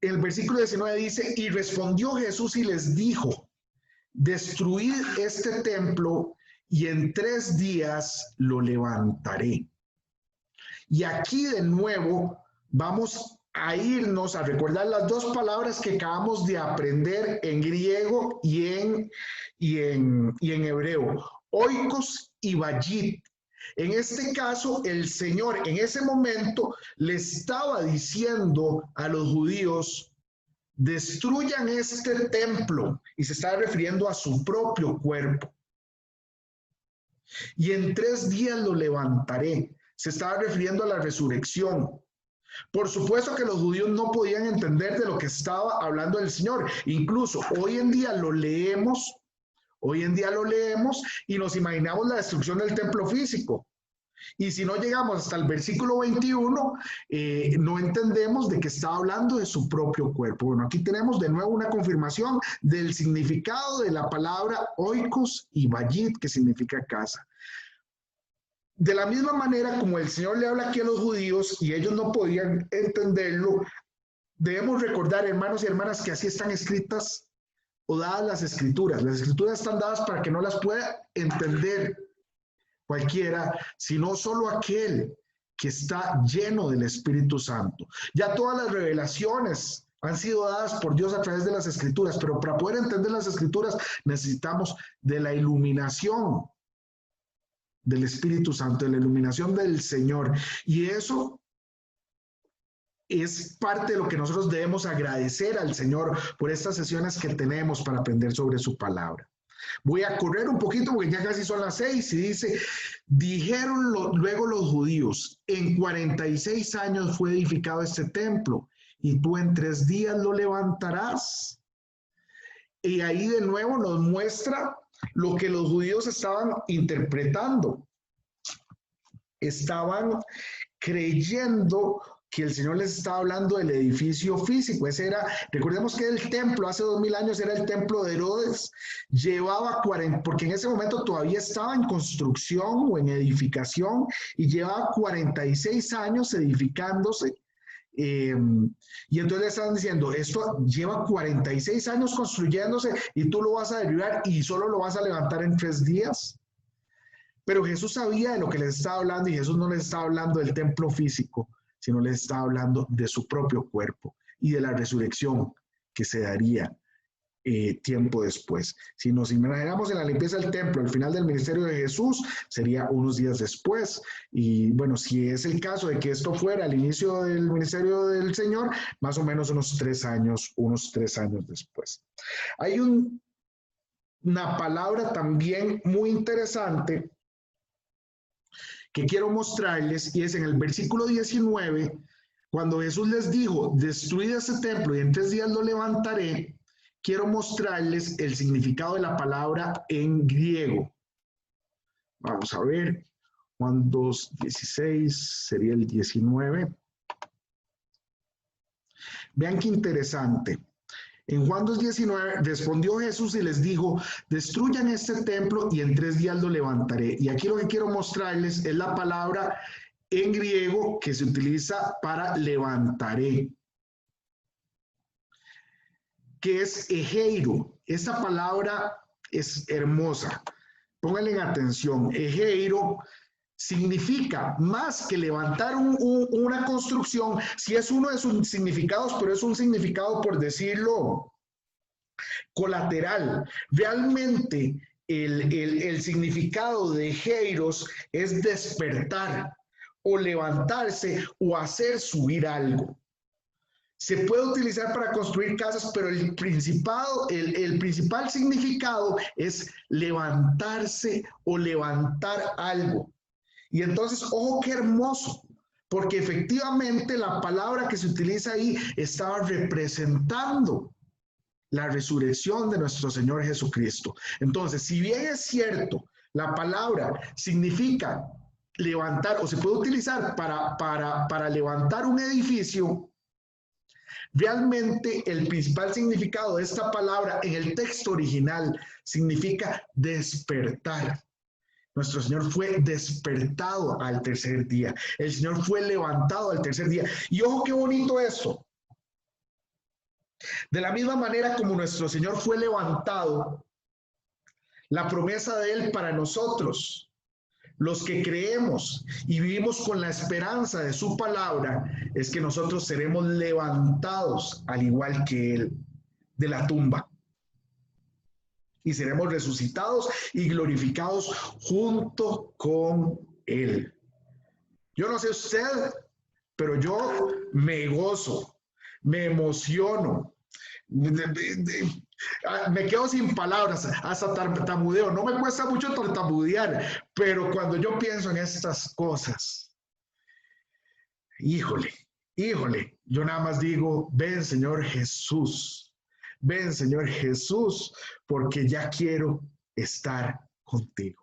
El versículo 19 dice, y respondió Jesús y les dijo, destruid este templo y en 3 días lo levantaré. Y aquí de nuevo vamos a irnos a recordar las 2 palabras que acabamos de aprender en griego y en hebreo, oikos y vayit. En este caso, el Señor en ese momento le estaba diciendo a los judíos, destruyan este templo, y se estaba refiriendo a su propio cuerpo. Y en 3 días lo levantaré. Se estaba refiriendo a la resurrección. Por supuesto que los judíos no podían entender de lo que estaba hablando el Señor. Incluso hoy en día lo leemos y nos imaginamos la destrucción del templo físico. Y si no llegamos hasta el versículo 21, no entendemos de que está hablando de su propio cuerpo. Bueno, aquí tenemos de nuevo una confirmación del significado de la palabra oikos y vayit, que significa casa. De la misma manera como el Señor le habla aquí a los judíos y ellos no podían entenderlo, debemos recordar, hermanos y hermanas, que así están escritas o dadas las escrituras. Las escrituras están dadas para que no las pueda entender cualquiera, sino solo aquel que está lleno del Espíritu Santo. Ya todas las revelaciones han sido dadas por Dios a través de las escrituras, pero para poder entender las escrituras necesitamos de la iluminación del Espíritu Santo, de la iluminación del Señor. Y eso es parte de lo que nosotros debemos agradecer al Señor por estas sesiones que tenemos para aprender sobre su palabra. Voy a correr un poquito porque ya casi son las 6 y dice, dijeron luego los judíos, en 46 años fue edificado este templo y tú en 3 días lo levantarás. Y ahí de nuevo nos muestra lo que los judíos estaban interpretando. Estaban creyendo que el Señor les estaba hablando del edificio físico. Ese era, recordemos que el templo hace 2000 años era el templo de Herodes, llevaba 40, porque en ese momento todavía estaba en construcción o en edificación, y llevaba 46 años edificándose Y entonces le están diciendo, esto lleva 46 años construyéndose y tú lo vas a derribar y solo lo vas a levantar en 3 días. Pero Jesús sabía de lo que les estaba hablando y Jesús no les estaba hablando del templo físico, sino les estaba hablando de su propio cuerpo y de la resurrección que se daría tiempo después. Si nos imaginamos en la limpieza del templo, al final del ministerio de Jesús, sería unos días después. Y bueno, si es el caso de que esto fuera al inicio del ministerio del Señor, más o menos unos 3 años después. Hay una palabra también muy interesante que quiero mostrarles, y es en el versículo 19, cuando Jesús les dijo, destruid ese templo y en 3 días lo levantaré. Quiero mostrarles el significado de la palabra en griego. Vamos a ver, Juan 2:16 sería el 19. Vean qué interesante. En Juan 2:19 respondió Jesús y les dijo, destruyan este templo y en 3 días lo levantaré. Y aquí lo que quiero mostrarles es la palabra en griego que se utiliza para levantaré, que es egeiro. Esta palabra es hermosa. Pónganle atención. Egeiro significa más que levantar una construcción, si es uno de sus significados, pero es un significado, por decirlo, colateral. Realmente el significado de Heiros es despertar o levantarse o hacer subir algo. Se puede utilizar para construir casas, pero el principal significado es levantarse o levantar algo. Y entonces, ojo qué hermoso, porque efectivamente la palabra que se utiliza ahí estaba representando la resurrección de nuestro Señor Jesucristo. Entonces, si bien es cierto, la palabra significa levantar, o se puede utilizar para levantar un edificio, realmente el principal significado de esta palabra en el texto original significa despertar. Nuestro Señor fue despertado al 3er día. El Señor fue levantado al 3er día. Y ojo qué bonito eso. De la misma manera como nuestro Señor fue levantado, la promesa de Él para nosotros, los que creemos y vivimos con la esperanza de su palabra, es que nosotros seremos levantados al igual que Él de la tumba. Y seremos resucitados y glorificados junto con Él. Yo no sé usted, pero yo me gozo, me emociono, me quedo sin palabras, hasta tartamudeo. No me cuesta mucho tartamudear, pero cuando yo pienso en estas cosas, híjole, yo nada más digo, ven Señor Jesús. Ven, Señor Jesús, porque ya quiero estar contigo.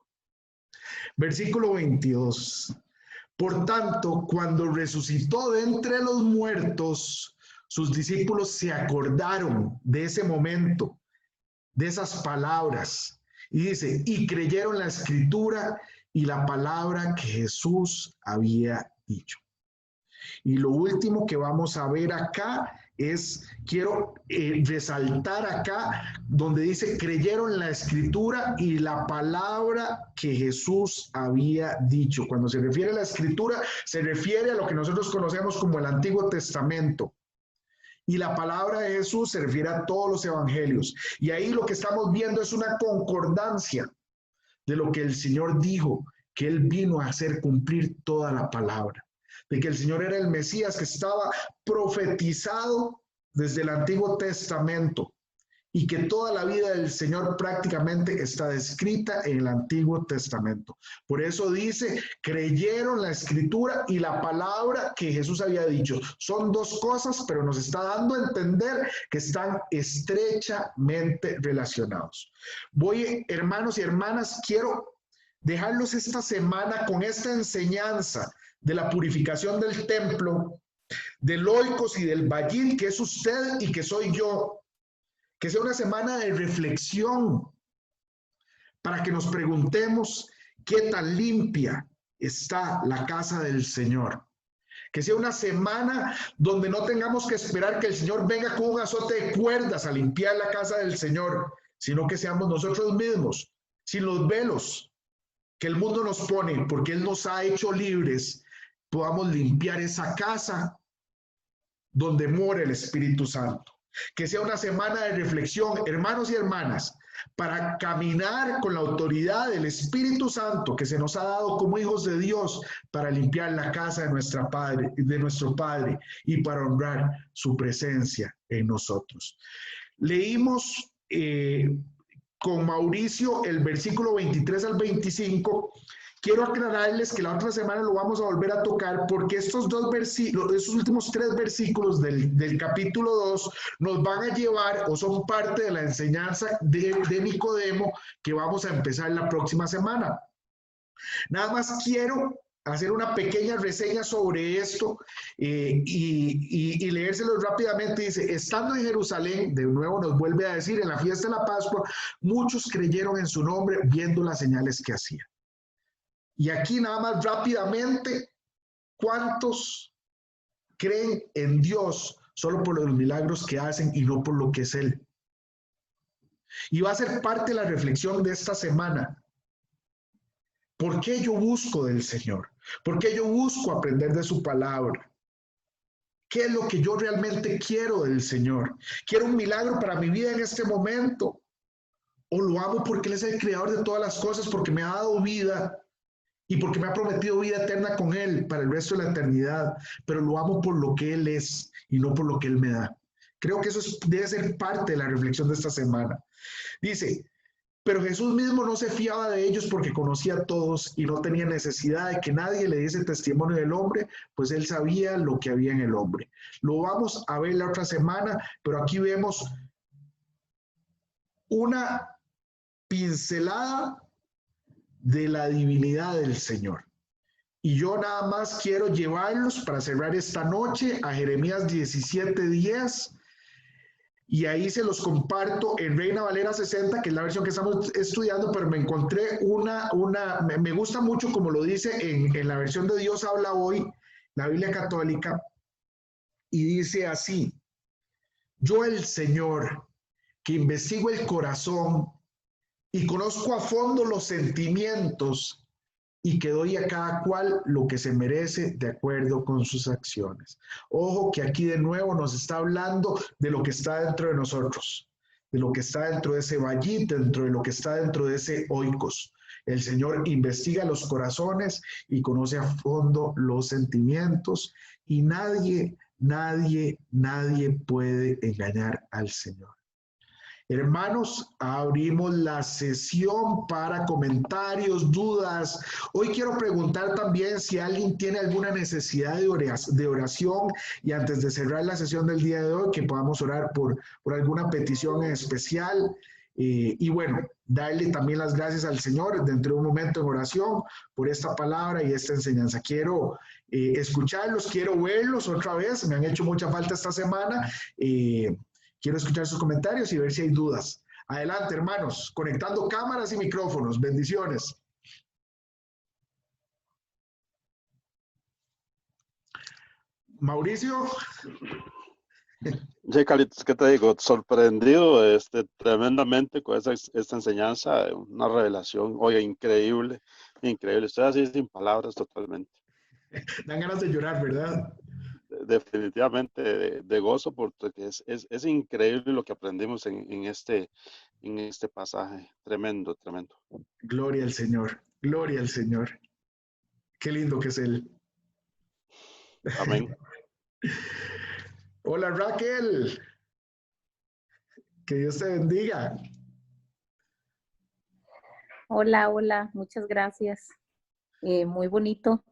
Versículo 22. Por tanto, cuando resucitó de entre los muertos, sus discípulos se acordaron de ese momento, de esas palabras. Y dice, y creyeron la escritura y la palabra que Jesús había dicho. Y lo último que vamos a ver acá es, quiero resaltar acá, donde dice, creyeron la escritura y la palabra que Jesús había dicho. Cuando se refiere a la escritura, se refiere a lo que nosotros conocemos como el Antiguo Testamento. Y la palabra de Jesús se refiere a todos los evangelios. Y ahí lo que estamos viendo es una concordancia de lo que el Señor dijo, que Él vino a hacer cumplir toda la palabra. De que el Señor era el Mesías que estaba profetizado desde el Antiguo Testamento y que toda la vida del Señor prácticamente está descrita en el Antiguo Testamento. Por eso dice, creyeron la escritura y la palabra que Jesús había dicho. Son dos cosas, pero nos está dando a entender que están estrechamente relacionados. Hermanos y hermanas, quiero dejarlos esta semana con esta enseñanza de la purificación del templo, del oikos y del bayil, que es usted y que soy yo. Que sea una semana de reflexión para que nos preguntemos qué tan limpia está la casa del Señor. Que sea una semana donde no tengamos que esperar que el Señor venga con un azote de cuerdas a limpiar la casa del Señor, sino que seamos nosotros mismos, sin los velos que el mundo nos pone, porque Él nos ha hecho libres, podamos limpiar esa casa donde mora el Espíritu Santo. Que sea una semana de reflexión, hermanos y hermanas, para caminar con la autoridad del Espíritu Santo que se nos ha dado como hijos de Dios para limpiar la casa de nuestro Padre y para honrar su presencia en nosotros. Leímos con Mauricio el versículo 23 al 25. Quiero aclararles que la otra semana lo vamos a volver a tocar porque estos últimos 3 versículos del capítulo 2 nos van a llevar o son parte de la enseñanza de Nicodemo que vamos a empezar la próxima semana. Nada más quiero hacer una pequeña reseña sobre esto y leérselos rápidamente. Dice, estando en Jerusalén, de nuevo nos vuelve a decir, en la fiesta de la Pascua, muchos creyeron en su nombre viendo las señales que hacía. Y aquí nada más rápidamente, ¿cuántos creen en Dios solo por los milagros que hacen y no por lo que es Él? Y va a ser parte de la reflexión de esta semana. ¿Por qué yo busco del Señor? ¿Por qué yo busco aprender de su palabra? ¿Qué es lo que yo realmente quiero del Señor? ¿Quiero un milagro para mi vida en este momento? ¿O lo amo porque Él es el creador de todas las cosas, porque me ha dado vida? Y porque me ha prometido vida eterna con Él para el resto de la eternidad, pero lo amo por lo que Él es y no por lo que Él me da. Creo que eso debe ser parte de la reflexión de esta semana. Dice, pero Jesús mismo no se fiaba de ellos porque conocía a todos y no tenía necesidad de que nadie le diese testimonio del hombre, pues Él sabía lo que había en el hombre. Lo vamos a ver la otra semana, pero aquí vemos una pincelada de la divinidad del Señor. Y yo nada más quiero llevarlos para cerrar esta noche a Jeremías 17:10 y ahí se los comparto en Reina Valera 60, que es la versión que estamos estudiando, pero me encontré me gusta mucho como lo dice en la versión de Dios habla hoy, la Biblia católica, y dice así, yo el Señor, que investigo el corazón y conozco a fondo los sentimientos, y que doy a cada cual lo que se merece de acuerdo con sus acciones. Ojo que aquí de nuevo nos está hablando de lo que está dentro de nosotros, de lo que está dentro de ese vallito, dentro de lo que está dentro de ese oikos. El Señor investiga los corazones y conoce a fondo los sentimientos y nadie puede engañar al Señor. Hermanos, abrimos la sesión para comentarios, dudas. Hoy quiero preguntar también si alguien tiene alguna necesidad de oración y antes de cerrar la sesión del día de hoy, que podamos orar por alguna petición en especial. Y bueno, darle también las gracias al Señor dentro de un momento en oración por esta palabra y esta enseñanza. Quiero escucharlos, quiero verlos otra vez. Me han hecho mucha falta esta semana. Quiero escuchar sus comentarios y ver si hay dudas. Adelante, hermanos, conectando cámaras y micrófonos. Bendiciones. Mauricio. Sí, Carlitos, ¿qué te digo? Sorprendido tremendamente con esta enseñanza, una revelación, oye, increíble, increíble. Estoy así sin palabras totalmente. Dan ganas de llorar, ¿verdad? Definitivamente de gozo, porque es increíble lo que aprendimos en este pasaje. Tremendo, tremendo. Gloria al Señor, gloria al Señor. Qué lindo que es Él. Amén. Hola Raquel, que Dios te bendiga. Hola, hola, muchas gracias. Muy bonito,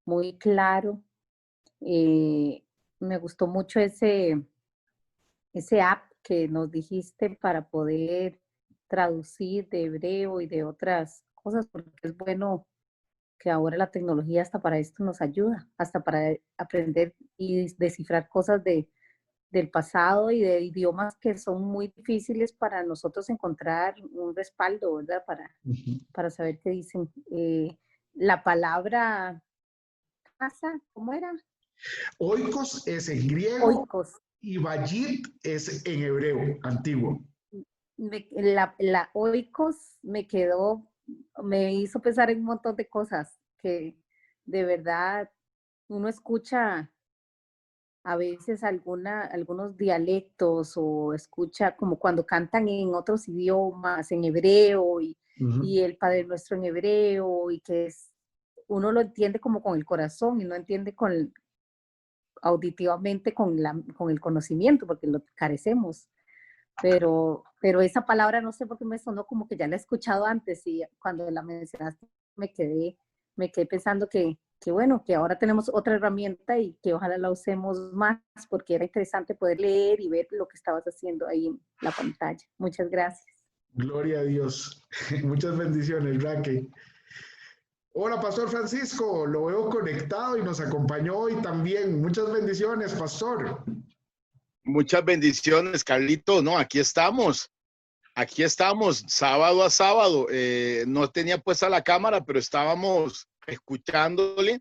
muy claro. Me gustó mucho ese app que nos dijiste para poder traducir de hebreo y de otras cosas, porque es bueno que ahora la tecnología hasta para esto nos ayuda, hasta para aprender y descifrar cosas del pasado y de idiomas que son muy difíciles para nosotros encontrar un respaldo, ¿verdad? Para saber qué dicen. La palabra casa, ¿cómo era? Oikos es en griego Oikos. y Bayit es en hebreo antiguo. La oikos me hizo pensar en un montón de cosas que de verdad uno escucha a veces algunos dialectos o escucha como cuando cantan en otros idiomas, en hebreo y el Padre Nuestro en hebreo y uno lo entiende como con el corazón y no entiende auditivamente con el conocimiento porque lo carecemos. Pero esa palabra no sé por qué me sonó como que ya la he escuchado antes y cuando la mencionaste me quedé pensando que bueno, que ahora tenemos otra herramienta y que ojalá la usemos más porque era interesante poder leer y ver lo que estabas haciendo ahí en la pantalla. Muchas gracias. Gloria a Dios. Muchas bendiciones, Raquel. Hola, Pastor Francisco. Lo veo conectado y nos acompañó hoy también. Muchas bendiciones, Pastor. Muchas bendiciones, Carlito. No, aquí estamos, sábado a sábado. No tenía puesta la cámara, pero estábamos escuchándole,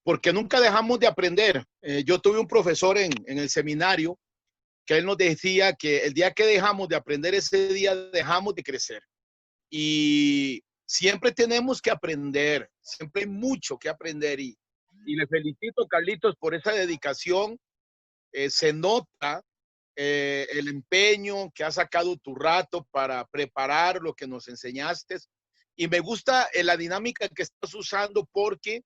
porque nunca dejamos de aprender. Yo tuve un profesor en el seminario que él nos decía que el día que dejamos de aprender, ese día dejamos de crecer. Y siempre tenemos que aprender, siempre hay mucho que aprender. Y le felicito, Carlitos, por esa dedicación. Se nota el empeño que has sacado tu rato para preparar lo que nos enseñaste. Y me gusta la dinámica que estás usando porque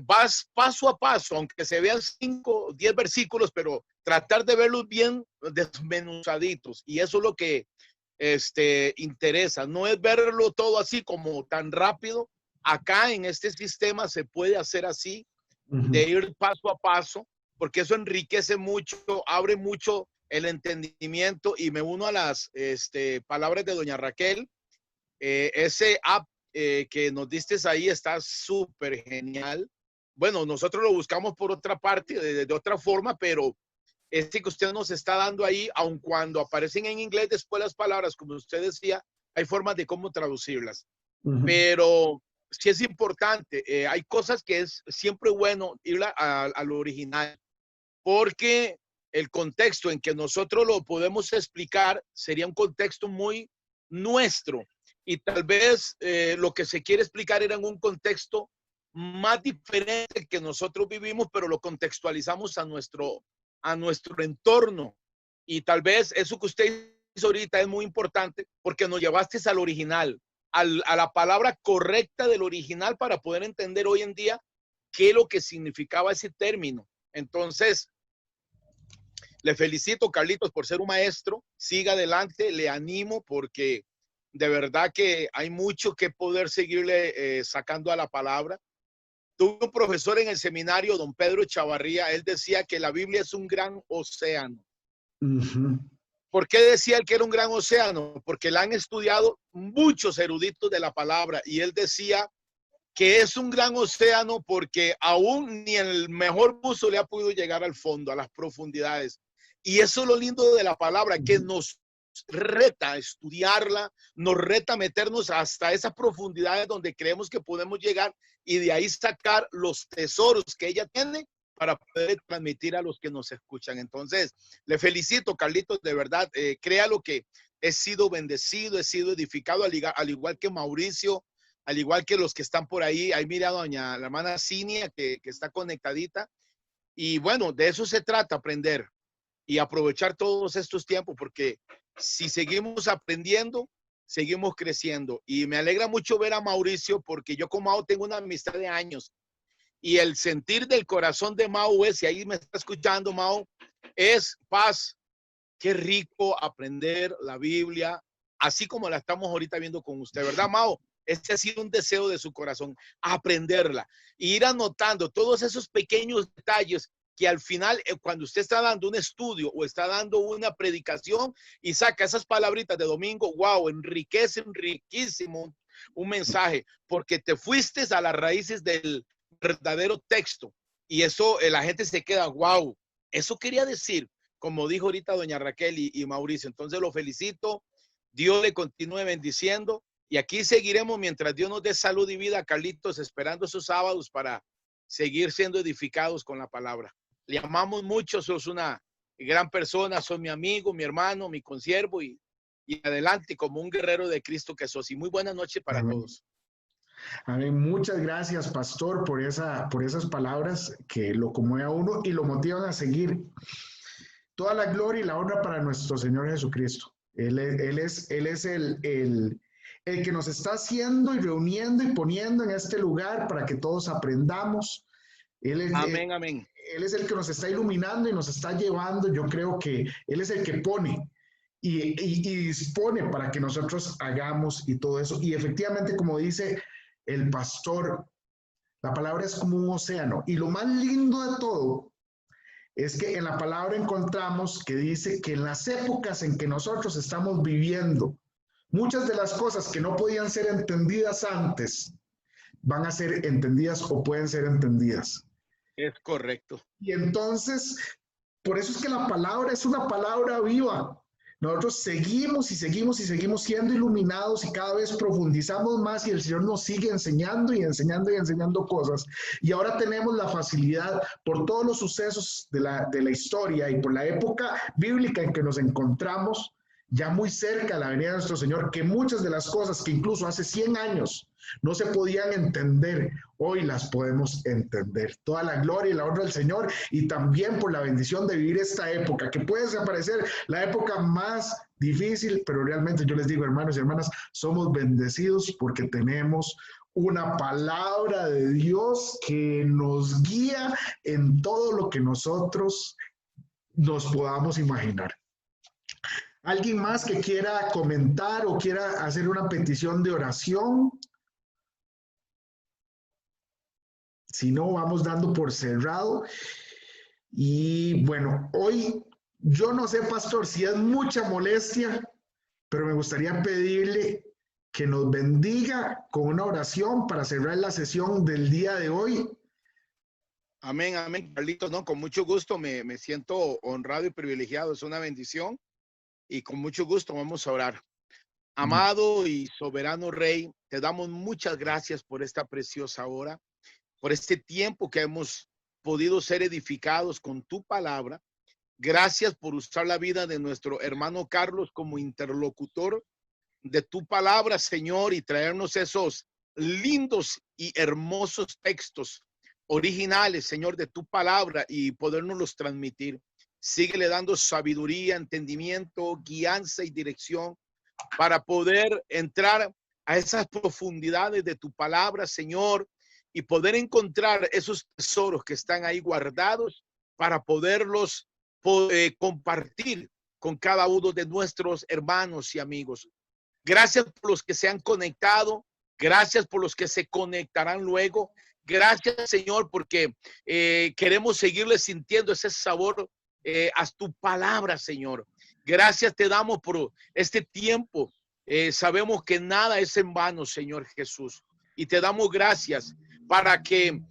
vas paso a paso, aunque se vean 5 o 10 versículos, pero tratar de verlos bien desmenuzaditos. Y eso es lo que interesa. No es verlo todo así como tan rápido. Acá en este sistema se puede hacer así, de ir paso a paso, porque eso enriquece mucho, abre mucho el entendimiento. Y me uno a las palabras de doña Raquel. Ese app que nos diste ahí está súper genial. Bueno, nosotros lo buscamos por otra parte, de otra forma, pero que usted nos está dando ahí, aun cuando aparecen en inglés después las palabras, como usted decía, hay formas de cómo traducirlas. Pero sí es importante, hay cosas que es siempre bueno ir al original, porque el contexto en que nosotros lo podemos explicar sería un contexto muy nuestro, y tal vez lo que se quiere explicar era en un contexto más diferente que nosotros vivimos, pero lo contextualizamos a nuestro entorno. Y tal vez eso que usted hizo ahorita es muy importante porque nos llevaste al original, a la palabra correcta del original para poder entender hoy en día qué es lo que significaba ese término. Entonces, le felicito, Carlitos, por ser un maestro. Siga adelante, le animo porque de verdad que hay mucho que poder seguirle sacando a la palabra. Tuve un profesor en el seminario, don Pedro Chavarría. Él decía que la Biblia es un gran océano. ¿Por qué decía él que era un gran océano? Porque la han estudiado muchos eruditos de la palabra, y él decía que es un gran océano porque aún ni el mejor buzo le ha podido llegar al fondo, a las profundidades. Y eso es lo lindo de la palabra, que nos reta estudiarla, nos reta meternos hasta esas profundidades donde creemos que podemos llegar y de ahí sacar los tesoros que ella tiene para poder transmitir a los que nos escuchan. Entonces, le felicito, Carlitos, de verdad. Créalo que he sido bendecido, he sido edificado, al igual que Mauricio, al igual que los que están por ahí. Ahí mira doña la hermana Cinia que está conectadita. Y bueno, de eso se trata, aprender y aprovechar todos estos tiempos, porque si seguimos aprendiendo, seguimos creciendo. Y me alegra mucho ver a Mauricio, porque yo con Mau tengo una amistad de años. Y el sentir del corazón de Mau es, y ahí me está escuchando Mau, es paz. Qué rico aprender la Biblia, así como la estamos ahorita viendo con usted, ¿verdad, Mau? Este ha sido un deseo de su corazón, aprenderla, e ir anotando todos esos pequeños detalles que al final, cuando usted está dando un estudio o está dando una predicación y saca esas palabritas de domingo, wow, enriquece, riquísimo un mensaje, porque te fuiste a las raíces del verdadero texto. Y eso la gente se queda, wow, eso quería decir, como dijo ahorita doña Raquel y Mauricio. Entonces lo felicito, Dios le continúe bendiciendo, y aquí seguiremos mientras Dios nos dé salud y vida, Carlitos, esperando esos sábados para seguir siendo edificados con la palabra. Le amamos mucho, sos una gran persona, sos mi amigo, mi hermano, mi consiervo y adelante como un guerrero de Cristo que sos. Y muy buenas noches para Amén. todos. Amén. Muchas gracias, pastor, por esas palabras que lo conmueven a uno y lo motivan a seguir. Toda la gloria y la honra para nuestro Señor Jesucristo. Él es el que nos está haciendo y reuniendo y poniendo en este lugar para que todos aprendamos. Amén, amén. Él es el que nos está iluminando y nos está llevando. Yo creo que Él es el que pone y dispone para que nosotros hagamos y todo eso. Y efectivamente, como dice el pastor, la palabra es como un océano. Y lo más lindo de todo es que en la palabra encontramos que dice que en las épocas en que nosotros estamos viviendo, muchas de las cosas que no podían ser entendidas antes van a ser entendidas o pueden ser entendidas. Es correcto. Y entonces, por eso es que la palabra es una palabra viva. Nosotros seguimos y seguimos y seguimos siendo iluminados y cada vez profundizamos más y el Señor nos sigue enseñando y enseñando y enseñando cosas. Y ahora tenemos la facilidad por todos los sucesos de la historia y por la época bíblica en que nos encontramos, ya muy cerca de la venida de nuestro Señor, que muchas de las cosas que incluso hace 100 años no se podían entender, hoy las podemos entender. Toda la gloria y la honra del Señor y también por la bendición de vivir esta época, que puede parecer la época más difícil, pero realmente yo les digo, hermanos y hermanas, somos bendecidos porque tenemos una palabra de Dios que nos guía en todo lo que nosotros nos podamos imaginar. ¿Alguien más que quiera comentar o quiera hacer una petición de oración? Si no, vamos dando por cerrado. Y bueno, hoy yo no sé, pastor, si es mucha molestia, pero me gustaría pedirle que nos bendiga con una oración para cerrar la sesión del día de hoy. Amén, amén, Carlitos, no, con mucho gusto, me siento honrado y privilegiado, es una bendición y con mucho gusto vamos a orar. Amado y soberano Rey, te damos muchas gracias por esta preciosa hora, por este tiempo que hemos podido ser edificados con tu palabra. Gracias por usar la vida de nuestro hermano Carlos como interlocutor de tu palabra, Señor, y traernos esos lindos y hermosos textos originales, Señor, de tu palabra y podernoslos transmitir. Síguele dando sabiduría, entendimiento, guianza y dirección para poder entrar a esas profundidades de tu palabra, Señor, y poder encontrar esos tesoros que están ahí guardados para poderlos compartir con cada uno de nuestros hermanos y amigos. Gracias por los que se han conectado, gracias por los que se conectarán luego. Gracias, Señor, porque queremos seguirle sintiendo ese sabor a tu palabra, Señor. Gracias te damos por este tiempo. Sabemos que nada es en vano, Señor Jesús. Y te damos gracias para que en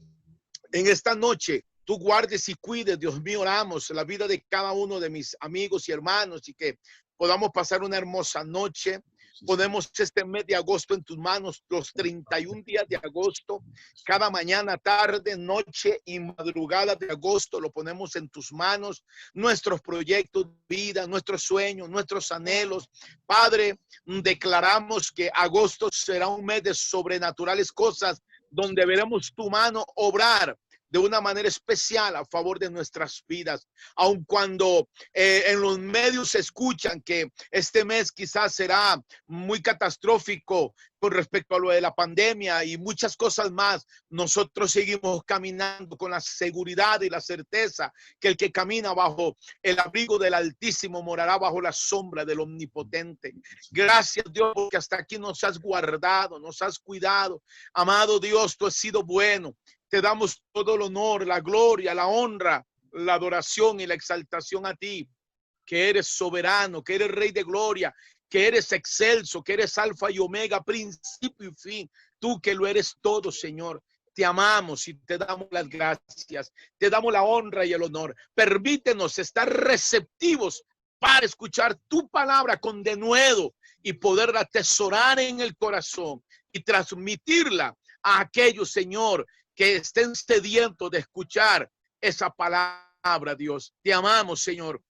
esta noche tú guardes y cuides, Dios mío, oramos la vida de cada uno de mis amigos y hermanos y que podamos pasar una hermosa noche. Ponemos este mes de agosto en tus manos, los 31 días de agosto, cada mañana, tarde, noche y madrugada de agosto lo ponemos en tus manos, nuestros proyectos de vida, nuestros sueños, nuestros anhelos. Padre, declaramos que agosto será un mes de sobrenaturales cosas donde veremos tu mano obrar de una manera especial a favor de nuestras vidas, aun cuando en los medios se escuchan que este mes quizás será muy catastrófico con respecto a lo de la pandemia y muchas cosas más. Nosotros seguimos caminando con la seguridad y la certeza que el que camina bajo el abrigo del Altísimo morará bajo la sombra del Omnipotente. Gracias, Dios, porque hasta aquí nos has guardado, nos has cuidado. Amado Dios, tú has sido bueno. Te damos todo el honor, la gloria, la honra, la adoración y la exaltación a ti, que eres soberano, que eres Rey de gloria, que eres excelso, que eres alfa y omega, principio y fin. Tú que lo eres todo, Señor. Te amamos y te damos las gracias. Te damos la honra y el honor. Permítenos estar receptivos para escuchar tu palabra con denuedo y poderla atesorar en el corazón y transmitirla a aquellos, Señor, que estén sedientos de escuchar esa palabra, Dios. Te amamos, Señor,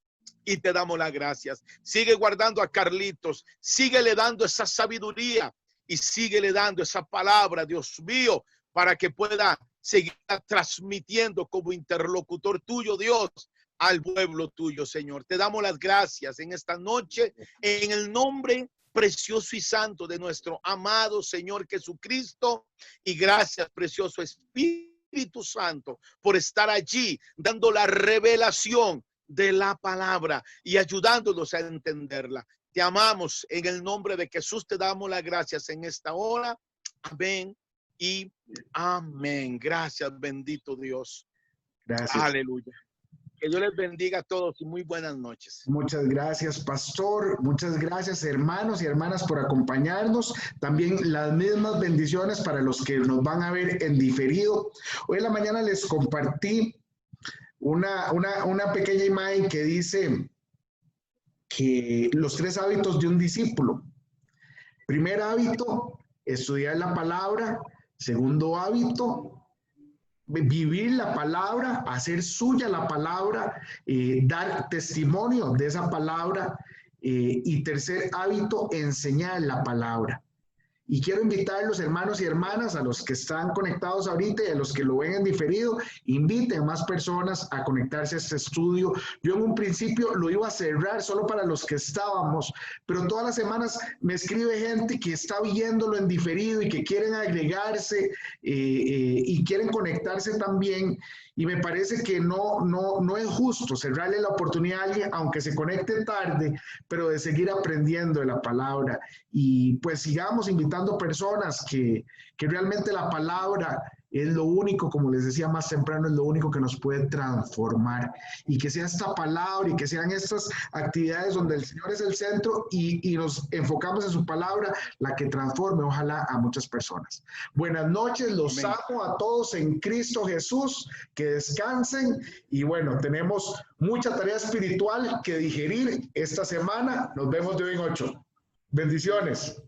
y te damos las gracias. Sigue guardando a Carlitos, síguele dando esa sabiduría y síguele dando esa palabra, Dios mío, para que pueda seguir transmitiendo como interlocutor tuyo, Dios, al pueblo tuyo, Señor. Te damos las gracias en esta noche, en el nombre precioso y santo de nuestro amado Señor Jesucristo, y gracias, precioso Espíritu Santo, por estar allí dando la revelación de la palabra y ayudándonos a entenderla. Te amamos en el nombre de Jesús, te damos las gracias en esta hora. Amén y amén. Gracias, bendito Dios. Gracias. Aleluya. Que Dios les bendiga a todos y muy buenas noches. Muchas gracias, pastor. Muchas gracias, hermanos y hermanas, por acompañarnos. También las mismas bendiciones para los que nos van a ver en diferido. Hoy en la mañana les compartí una pequeña imagen que dice que los 3 hábitos de un discípulo. Primer hábito, estudiar la palabra. Segundo hábito, vivir la palabra, hacer suya la palabra, dar testimonio de esa palabra. Y tercer hábito, enseñar la palabra. Y quiero invitar a los hermanos y hermanas, a los que están conectados ahorita y a los que lo ven en diferido, inviten más personas a conectarse a este estudio. Yo en un principio lo iba a cerrar solo para los que estábamos, pero todas las semanas me escribe gente que está viéndolo en diferido y que quieren agregarse y quieren conectarse también. Y me parece que no es justo cerrarle la oportunidad a alguien, aunque se conecte tarde, pero de seguir aprendiendo de la palabra. Y pues sigamos invitando personas que realmente la palabra es lo único, como les decía más temprano, es lo único que nos puede transformar. Y que sea esta palabra y que sean estas actividades donde el Señor es el centro y nos enfocamos en su palabra, la que transforme, ojalá, a muchas personas. Buenas noches, los amo a todos en Cristo Jesús, que descansen. Y bueno, tenemos mucha tarea espiritual que digerir esta semana. Nos vemos de hoy en 8. Bendiciones.